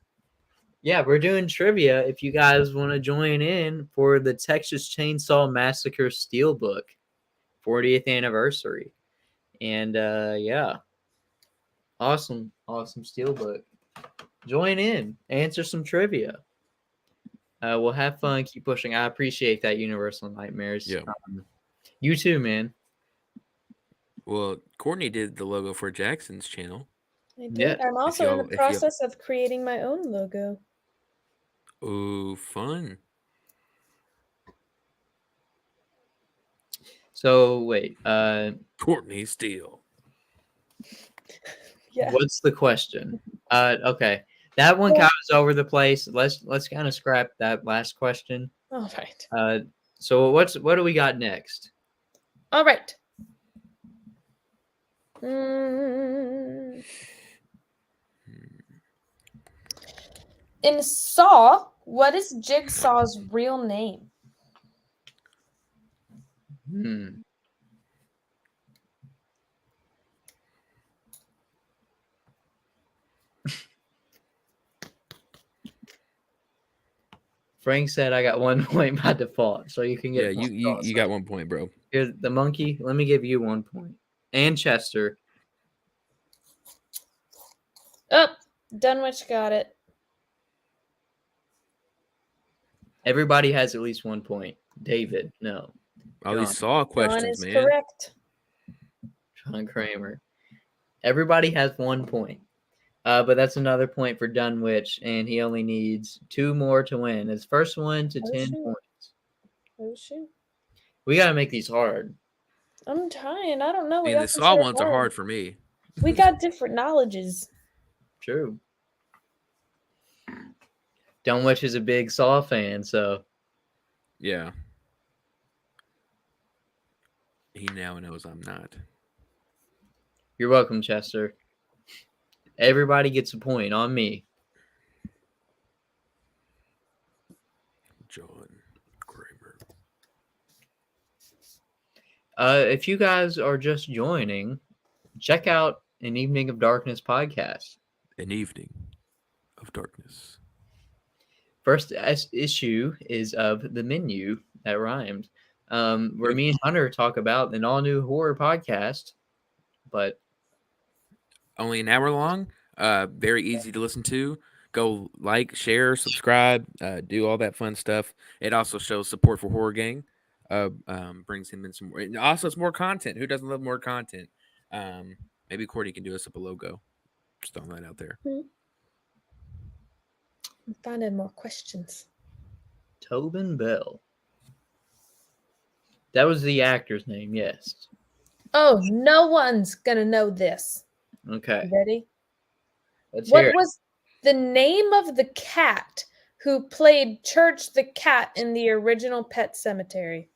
We're doing trivia. If you guys want to join in for the Texas Chainsaw Massacre Steelbook 40th anniversary. And awesome Steelbook. Join in, answer some trivia. We'll have fun, keep pushing. I appreciate that, Universal Nightmares. Yeah. You too, man. Well, Courtney did the logo for Jackson's channel. I did. Yeah. I'm also in the process of creating my own logo. Oh, fun. So wait, Courtney Steele. Yeah. what's the question? Okay, that one kind of is over the place. Let's kind of scrap that last question. All right. So what do we got next? All right. In Saw, what is Jigsaw's real name? Frank said I got 1 point by default, so you can Yeah, get. you got 1 point, bro. Here's the monkey. Let me give you 1 point. And Chester. Oh, Dunwich got it. Everybody has at least 1 point. David, no. All these John. Saw John questions, is man. correct. John Kramer. Everybody has 1 point. But that's another point for Dunwich, and he only needs 2 more to win. His first one to 10 shoot. points. Oh shoot! We gotta make these hard. I'm trying. I don't know. I mean, the Saw ones are hard for me. We got different knowledges. True. Dunwich is a big Saw fan, so Yeah. He now knows I'm not. you're welcome, Chester. Everybody gets a point on me. John Kramer. If you guys are just joining, check out An Evening of Darkness podcast. An Evening of Darkness. First issue is of The Menu, that rhymed, where me and Hunter talk about an all-new horror podcast, but only an hour long. Very easy to listen to. Go like, share, subscribe, do all that fun stuff. It also shows support for Horrorgang. Brings him in some more. And also, it's more content. Who doesn't love more content? Maybe Courtney can do us up a logo. Just throwing that out there. I'm finding more questions. Tobin Bell. That was the actor's name, yes. Oh, no one's gonna know this. Okay. Ready? Let's What hear it. was the name of the cat who played Church the Cat in the original Pet Cemetery?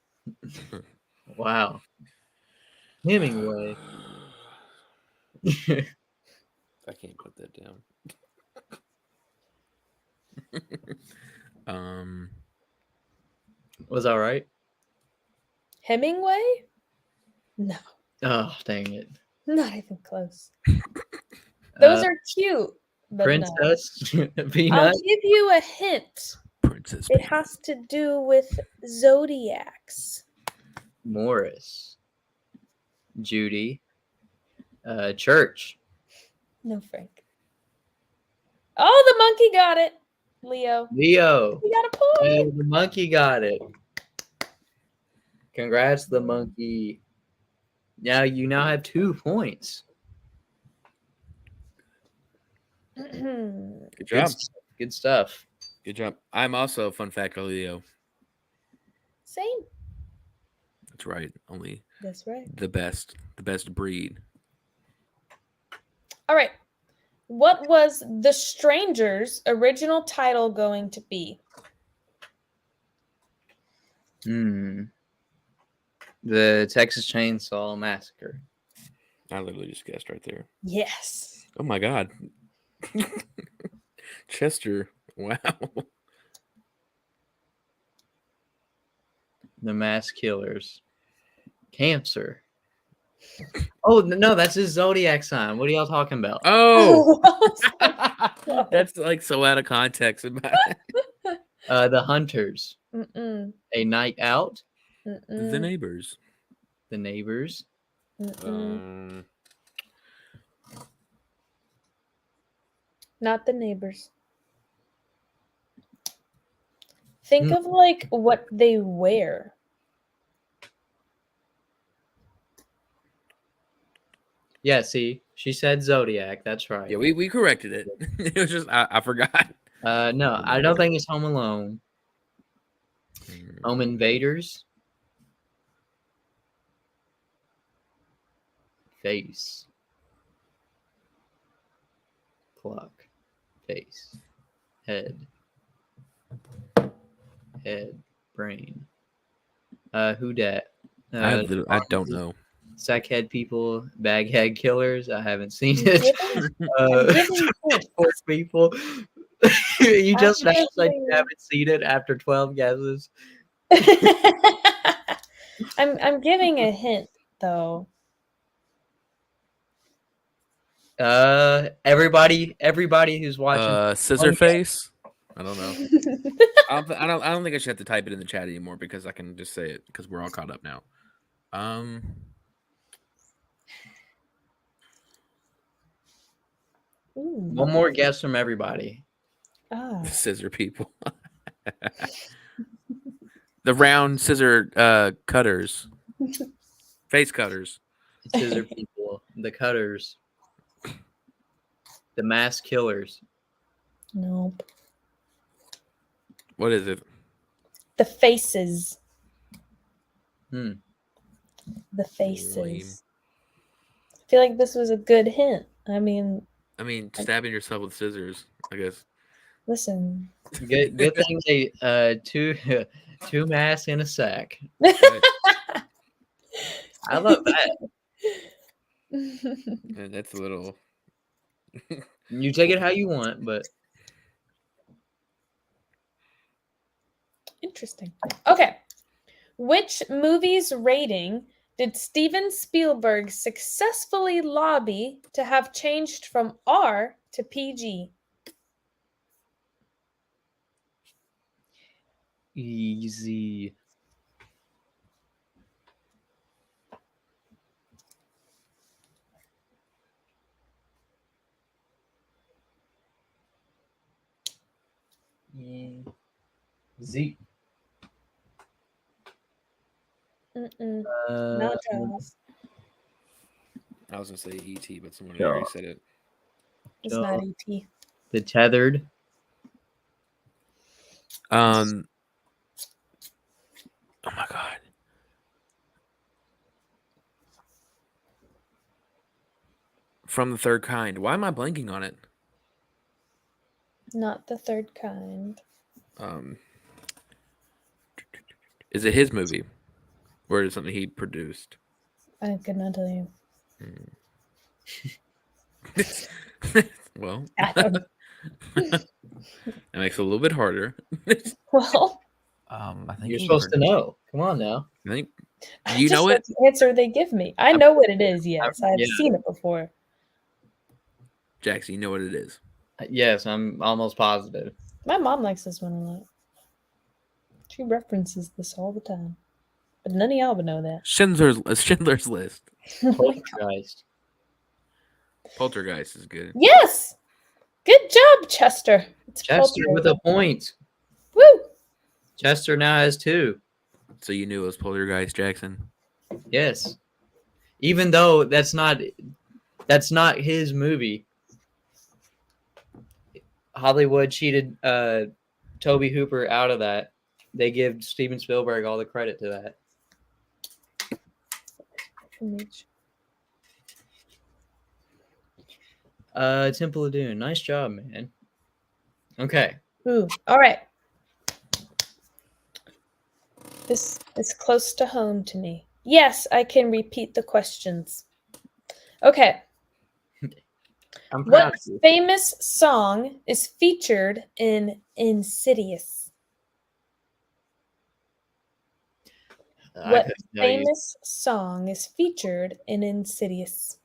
Wow. Hemingway. I can't put that down. Was all right? Hemingway? No, Oh, dang it. not even close. Those are cute. But Princess no. Peanut. I'll give you a hint. Princess It Peanut. has to do with zodiacs. Morris. Judy. Church. No, Frank. Oh, the monkey got it. Leo. Leo. You got a point. The monkey got it. Congrats, the monkey. Now you now have 2 points. Good job. Good stuff. Good job. I'm also, fun fact, Leo. Same. That's right. Only That's right. the best breed. All right. What was The Stranger's original title going to be? The Texas Chainsaw Massacre. I literally just guessed right there. Yes. Oh my God. Chester. Wow. The Mass Killers. Cancer. Oh, no, that's his zodiac sign. What are y'all talking about? Oh, that's like so out of context. The Hunters. Mm-mm. A Night Out. Mm-mm. The Neighbors. The Neighbors. Mm-mm. Not The Neighbors. Think of like what they wear. Yeah, see, she said Zodiac. That's right. Yeah, we corrected it. It was just I forgot. No, I don't think it's Home Alone. Home Invaders. face, clock, face, head, brain. Who dat? I don't know. Sackhead people, baghead killers. I haven't seen I'm it. giving- I'm giving hints. Horse people. You just I'm announced that you giving- haven't seen it after 12 guesses. I'm giving a hint though. Everybody who's watching. Scissor face. I don't know. I don't think I should have to type it in the chat anymore because I can just say it because we're all caught up now. Ooh. One more guess from everybody. Ah. Scissor people. The round scissor cutters. Face cutters. Scissor people, the cutters, the mass killers. Nope. What is it? The faces. Hmm. The faces. Lame. I feel like this was a good hint. I mean, Stabbing yourself with scissors, I guess. listen. Good thing they two masks in a sack. I love that. Yeah, that's a little. You take it how you want, but Interesting. Okay. Which movie's rating did Steven Spielberg successfully lobby to have changed from R to PG? easy. Z. Mm-mm. Not Jaws. I was gonna say ET, but someone Yeah. already said it. It's not E.T. The Tethered. Oh my god. From the Third Kind. Why am I blanking on it? Not the third kind. Is it his movie, or is it something he produced? I could not tell you. Well, I don't know. that makes it a little bit harder. Well, I think You're supposed to know. Come on now. I think. I Do you just know want it? the answer they give me. I know what it is. Yes, I've Yeah. seen it before. Jackson, you know what it is. Yes, I'm almost positive. My mom likes this one a lot. She references this all the time, but none of y'all would know that. Schindler's List. Poltergeist. Poltergeist is good. Yes, good job, Chester. It's Chester with a Poltergeist. point. Woo! Chester now has 2. So you knew it was Poltergeist, Jackson. Yes. Even though that's not his movie. Hollywood cheated Toby Hooper out of that. They give Steven Spielberg all the credit to that. Temple of Doom. Nice job, man. Okay. Ooh, all right. This is close to home to me. Yes, I can repeat the questions. Okay. I'm proud What of you. famous song is featured in Insidious? I What couldn't tell you. famous song is featured in Insidious?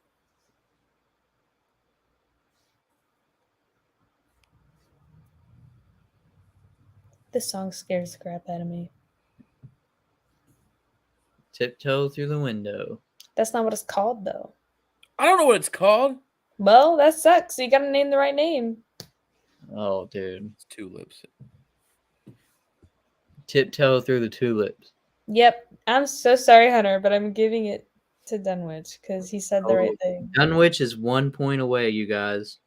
This song scares the crap out of me. Tiptoe Through the Window. That's not what it's called, though. I don't know what it's called. Well, that sucks. You gotta name the right name. Oh, dude. It's Tulips. Tiptoe Through the Tulips. Yep. I'm so sorry, Hunter, but I'm giving it to Dunwich because he said the right thing. Dunwich is 1 point away, you guys.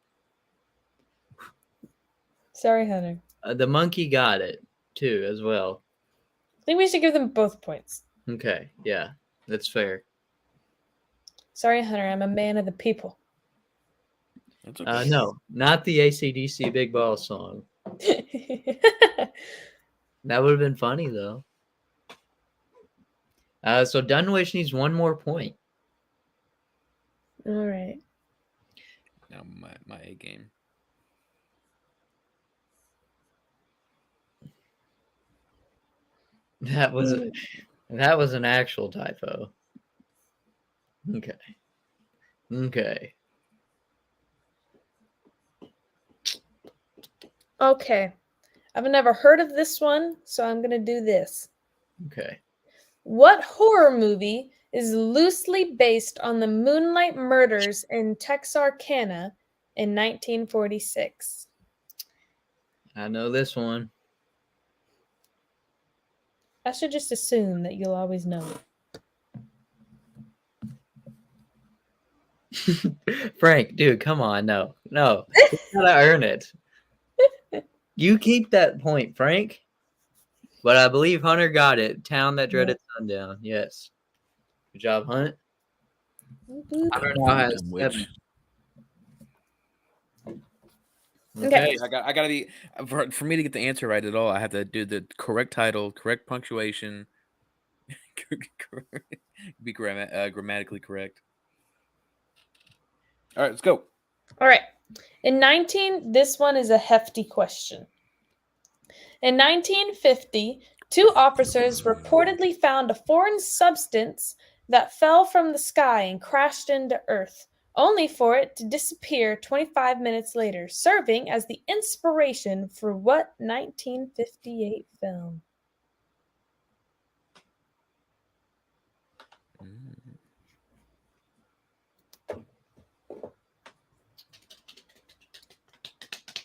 Sorry, Hunter. The monkey got it, too, as well. I think we should give them both points. Okay, yeah. That's fair. Sorry, Hunter. I'm a man of the people. That's okay. No, not the AC/DC Big Ball song. That would have been funny though. So Dunwich needs one more point. All right. Now my A game. That was an actual typo. Okay. Okay. I've never heard of this one, so I'm going to do this. Okay. What horror movie is loosely based on the Moonlight Murders in Texarkana in 1946? I know this one. I should just assume that you'll always know it. Frank, dude, come on. No. You gotta earn it. You keep that point, Frank. But I believe Hunter got it. Town That Dreaded Sundown. Yes. Good job, Hunt. Hunter now has 7. Okay. I gotta be for me to get the answer right at all. I have to do the correct title, correct punctuation, be grammatically correct. All right, let's go. All right. This one is a hefty question. In 1950, 2 officers reportedly found a foreign substance that fell from the sky and crashed into Earth, only for it to disappear 25 minutes later, serving as the inspiration for what 1958 film?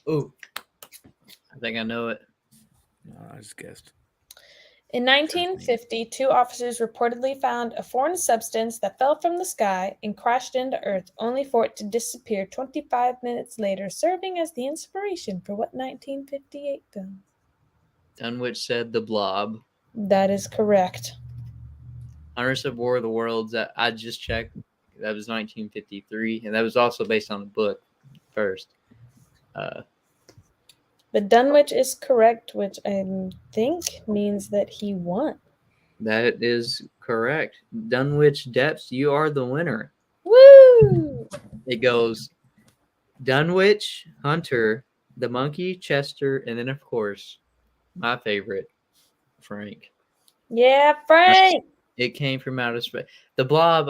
Ooh. I think I know it. No, I just guessed. In 1950, 2 officers reportedly found a foreign substance that fell from the sky and crashed into Earth, only for it to disappear 25 minutes later, serving as the inspiration for what 1958 film? Dunwich said The Blob. That is correct. Hunter said War of the Worlds. That I just checked. That was 1953, and that was also based on the book first. But Dunwich is correct, which I think means that he won. That is correct. Dunwich Depths, you are the winner. Woo! It goes Dunwich, Hunter, the monkey, Chester, and then, of course, my favorite, Frank. Yeah, Frank! It came from outer space. The Blob,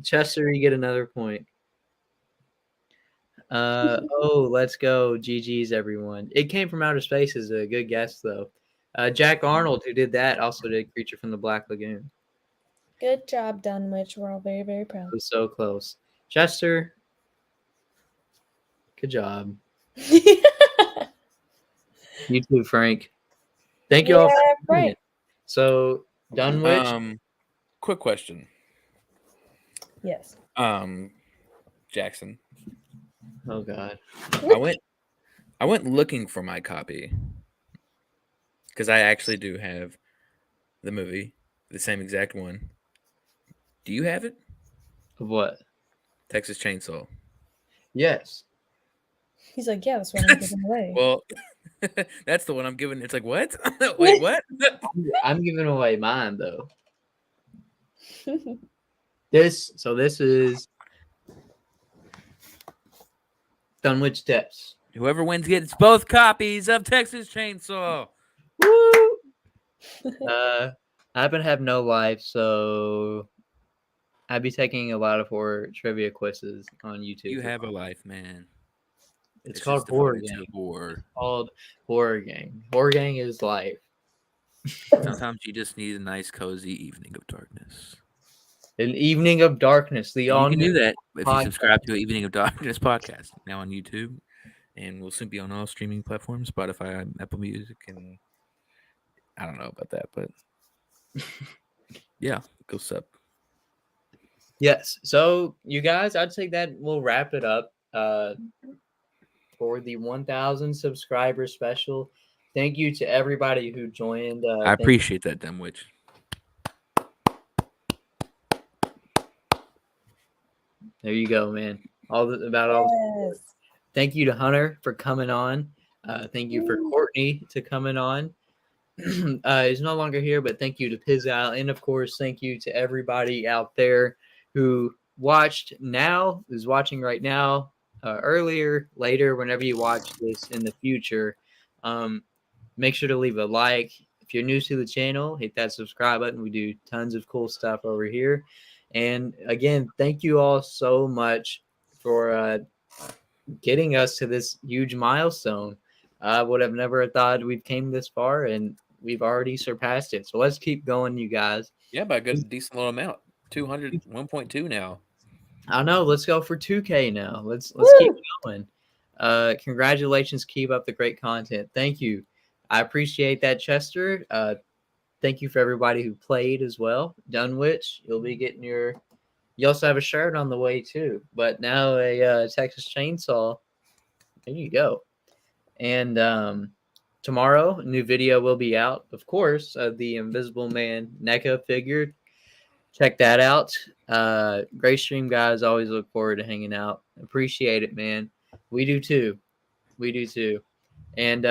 Chester, you get another point. Let's go. GG's, everyone. It came from outer space is a good guess, though. Jack Arnold, who did that, also did Creature from the Black Lagoon. Good job, Dunwich. We're all very, very proud. It was so close. Chester, good job. You too, Frank. Thank you all for Frank. it. So, Dunwich. Quick question. Yes. Jackson. Oh God. I went looking for my copy because I actually do have the movie, the same exact one. Do you have it? Of what? Texas Chainsaw. Yes. He's like, yeah, that's what I'm giving away. Well, that's the one I'm giving. It's like, what? Wait, what? I'm giving away mine though. This is Dunwich Depths. Whoever wins gets both copies of Texas Chainsaw. Woo! I happen to have no life, so I'd be taking a lot of horror trivia quizzes on YouTube. You have a life, man. It's called Horrorgang. Horror. Called Horrorgang. Horrorgang is life. Sometimes you just need a nice, cozy evening of darkness. An evening of darkness. You can do that if you subscribe to Evening of Darkness podcast now on YouTube, and we'll soon be on all streaming platforms, Spotify, Apple Music, and I don't know about that, but yeah, go sub. Yes. So you guys, I'd say that we'll wrap it up for the 1,000 subscriber special. Thank you to everybody who joined. I appreciate that, Dunwich. There you go, man. About all. Yes. Thank you to Hunter for coming on. Thank you for Woo. Courtney to coming on. He's no longer here, but thank you to Pizzal, and of course, thank you to everybody out there who watched now, is watching right now, earlier, later, whenever you watch this in the future. Make sure to leave a like. If you're new to the channel, hit that subscribe button. We do tons of cool stuff over here. And again, thank you all so much for getting us to this huge milestone. I would have never thought we'd came this far, and we've already surpassed it. So let's keep going, you guys. Yeah, by a good decent little amount. 200, 1.2 now. I know. Let's go for 2K now. Let's Woo. keep going. Congratulations. Keep up the great content. Thank you. I appreciate that, Chester. Thank you for everybody who played as well. Dunwich, you'll be getting your. You also have a shirt on the way too, but now a Texas Chainsaw. There you go. And tomorrow, a new video will be out, of course, of the Invisible Man NECA figure. Check that out. Great stream, guys. Always look forward to hanging out. Appreciate it, man. We do too. We do too. And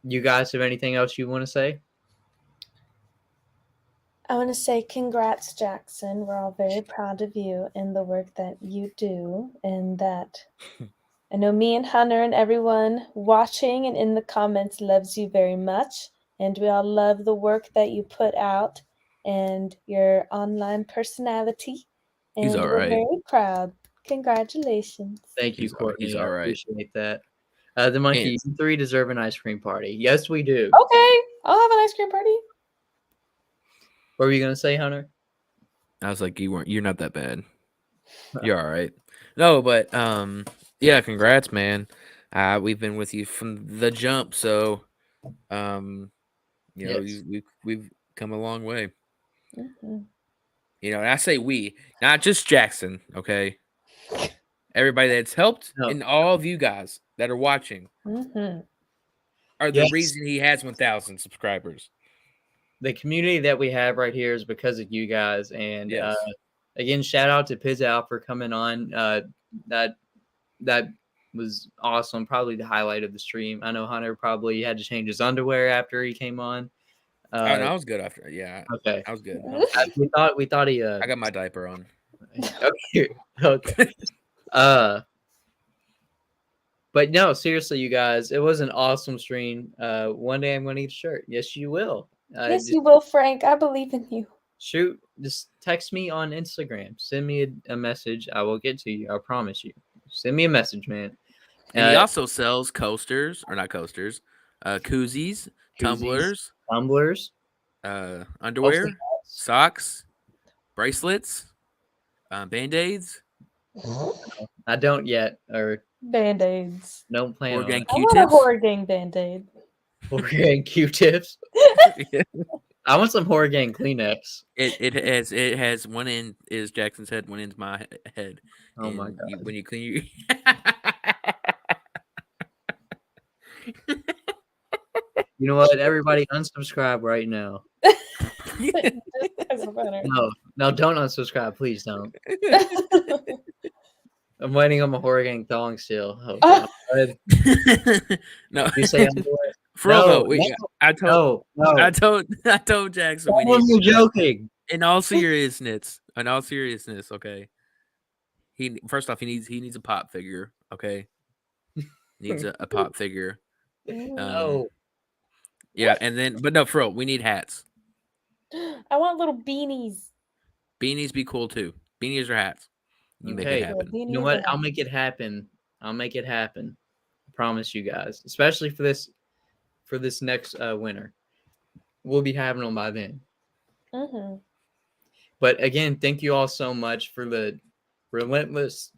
you guys have anything else you want to say? I want to say congrats, Jackson. We're all very proud of you and the work that you do, and that I know me and Hunter and everyone watching and in the comments loves you very much, and we all love the work that you put out and your online personality, and He's all we're right. very proud. Congratulations. Thank you, He's Courtney. all I right. appreciate that. The monkey, you three deserve an ice cream party. Yes, we do. Okay, I'll have an ice cream party. What were you gonna say, Hunter? I was like, you're not that bad. You're all right. No, but yeah, congrats, man. We've been with you from the jump, so you know, Yes. we've come a long way. Mm-hmm. You know, and I say we, not just Jackson, okay? Everybody that's helped, No. and all of you guys that are watching Mm-hmm. are the Yes. reason he has 1,000 subscribers. The community that we have right here is because of you guys. And Yes. again, shout out to Pizzal for coming on. That was awesome. Probably the highlight of the stream. I know Hunter probably had to change his underwear after he came on. Oh, no, I was good after. Yeah, Okay. I was good. We thought he. I got my diaper on. Okay. Okay. But no, seriously, you guys, it was an awesome stream. One day I'm going to get a shirt. Yes, you will. Yes, you will, Frank. I believe in you. Shoot, just text me on Instagram. Send me a message. I will get to you. I promise you. Send me a message, man. And he also sells coasters, or not coasters, koozies, tumblers, underwear, socks, bracelets, Band-Aids. I don't yet, or Band-Aids. don't plan on Horrorgang it. I want a Q-tips. Horrorgang Band-Aid. Horrorgang Q-tips. I want some Horrorgang Kleenex. It has one end is Jackson's head, one end's my head. Oh my god! When you clean You know what? Everybody unsubscribe right now. No, don't unsubscribe. Please don't. I'm waiting on my Horrorgang thong still. Oh, God. No, You say underwear? for real though. I told Jackson we need. You're joking. In all seriousness, okay. First off, he needs a pop figure, okay. Needs a pop figure. No. Yeah, and then but no, for real, we need hats. I want little beanies. Beanies be cool too. Beanies or hats. You make Okay. it happen. You know what? I'll make it happen. I promise you guys, especially for this next winter. We'll be having them by then. Mm-hmm. But again, thank you all so much for the relentless,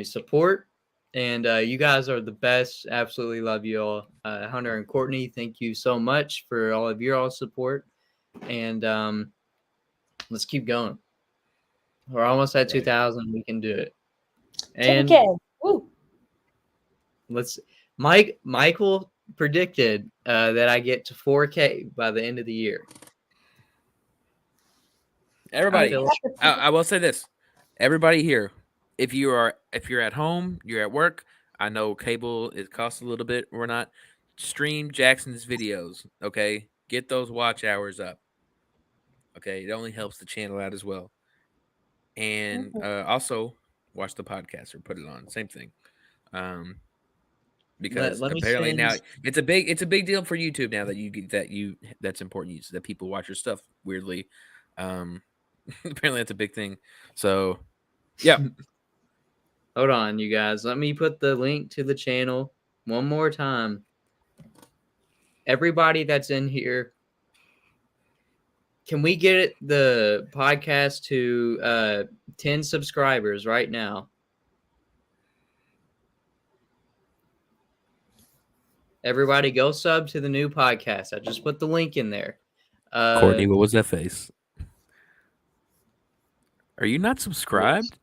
support. And you guys are the best. Absolutely love you all. Hunter and Courtney, thank you so much for all of your all support. And let's keep going. We're almost at 2,000. We can do it. And 10K. Woo. Michael predicted that I get to 4K by the end of the year. Everybody, I will say this. everybody here, if you're at home, you're at work, I know cable it costs a little bit. We're not stream Jackson's videos. Okay, get those watch hours up. Okay, it only helps the channel out as well. And also watch the podcast or put it on. Same thing. Because Let me apparently now send. it's a big deal for YouTube now that's important use that people watch your stuff weirdly. Apparently that's a big thing. So yeah. Hold on, you guys. Let me put the link to the channel one more time. Everybody that's in here, can we get the podcast to 10 subscribers right now? Everybody go sub to the new podcast. I just put the link in there. Courtney, what was that face? Are you not subscribed?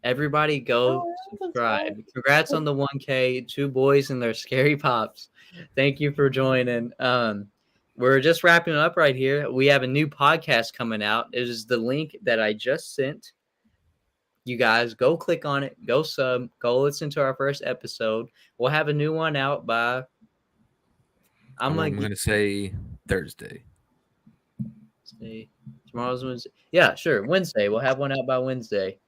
Everybody go subscribe. Congrats on the 1K, 2 boys and their scary pops. Thank you for joining. We're just wrapping up right here. We have a new podcast coming out. It is the link that I just sent. You guys go click on it, go sub, go listen to our first episode. We'll have a new one out by I'm gonna say Thursday. Tomorrow's Wednesday. Yeah, sure. Wednesday. We'll have one out by Wednesday.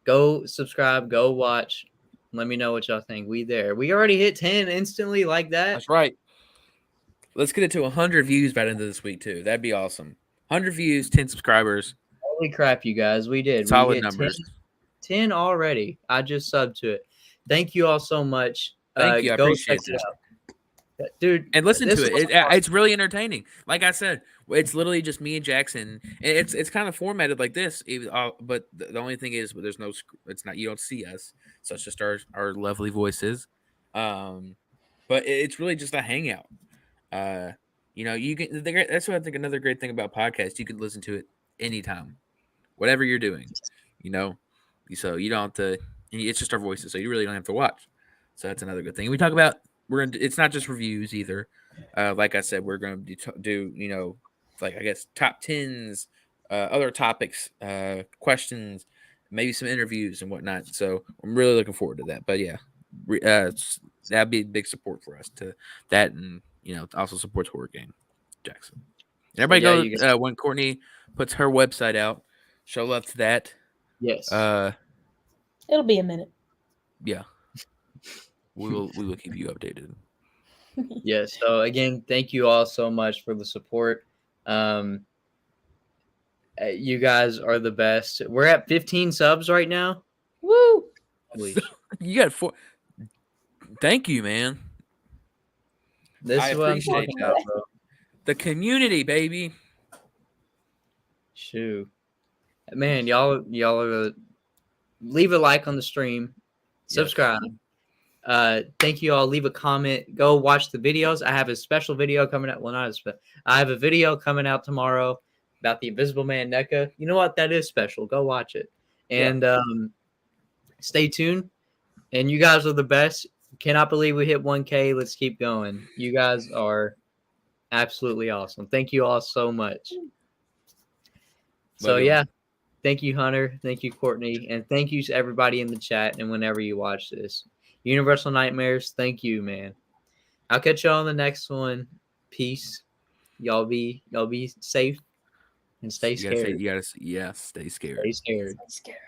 Go subscribe, go watch. Let me know what y'all think. We already hit 10 instantly like that. That's right. Let's get it to 100 views by the end of this week too. That'd be awesome. 100 views, 10 subscribers. Holy crap, you guys. We did. Solid we hit numbers. 10 already. I just subbed to it. Thank you all so much. Thank you. I appreciate this. Dude, and listen to it. It's really entertaining. Like I said, it's literally just me and Jackson. It's kind of formatted like this, but the only thing is, there's no. It's not. You don't see us, so it's just our lovely voices. But it's really just a hangout. You can. That's what I think. Another great thing about podcasts, you can listen to it anytime, whatever you're doing. So you don't have to. It's just our voices, so you really don't have to watch. So that's another good thing. We talk about. It's not just reviews either. Like I said, we're going to do, like I guess top 10s, other topics, questions, maybe some interviews and whatnot. So I'm really looking forward to that. But yeah, that'd be a big support for us to that, and also supports Horrorgang, Jackson. Everybody go when Courtney puts her website out. Show love to that. Yes. It'll be a minute. Yeah. We will keep you updated. Yes. So again, thank you all so much for the support. You guys are the best. We're at 15 subs right now. Woo! You got 4. Thank you, man. This is what I'm talking about, bro. The community, baby. Shoot, man, y'all are. Leave a like on the stream. Subscribe. Yes. Thank you all. Leave a comment. Go watch the videos. I have a special video coming out. Well, I have a video coming out tomorrow about the Invisible Man NECA. You know what? That is special. Go watch it. And stay tuned. And you guys are the best. Cannot believe we hit 1K. Let's keep going. You guys are absolutely awesome. Thank you all so much. So, yeah. Thank you, Hunter. Thank you, Courtney. And thank you to everybody in the chat and whenever you watch this. Universal Nightmares, thank you, man. I'll catch y'all on the next one. Peace. Y'all be safe and stay scared. Stay scared. Stay scared. Stay scared.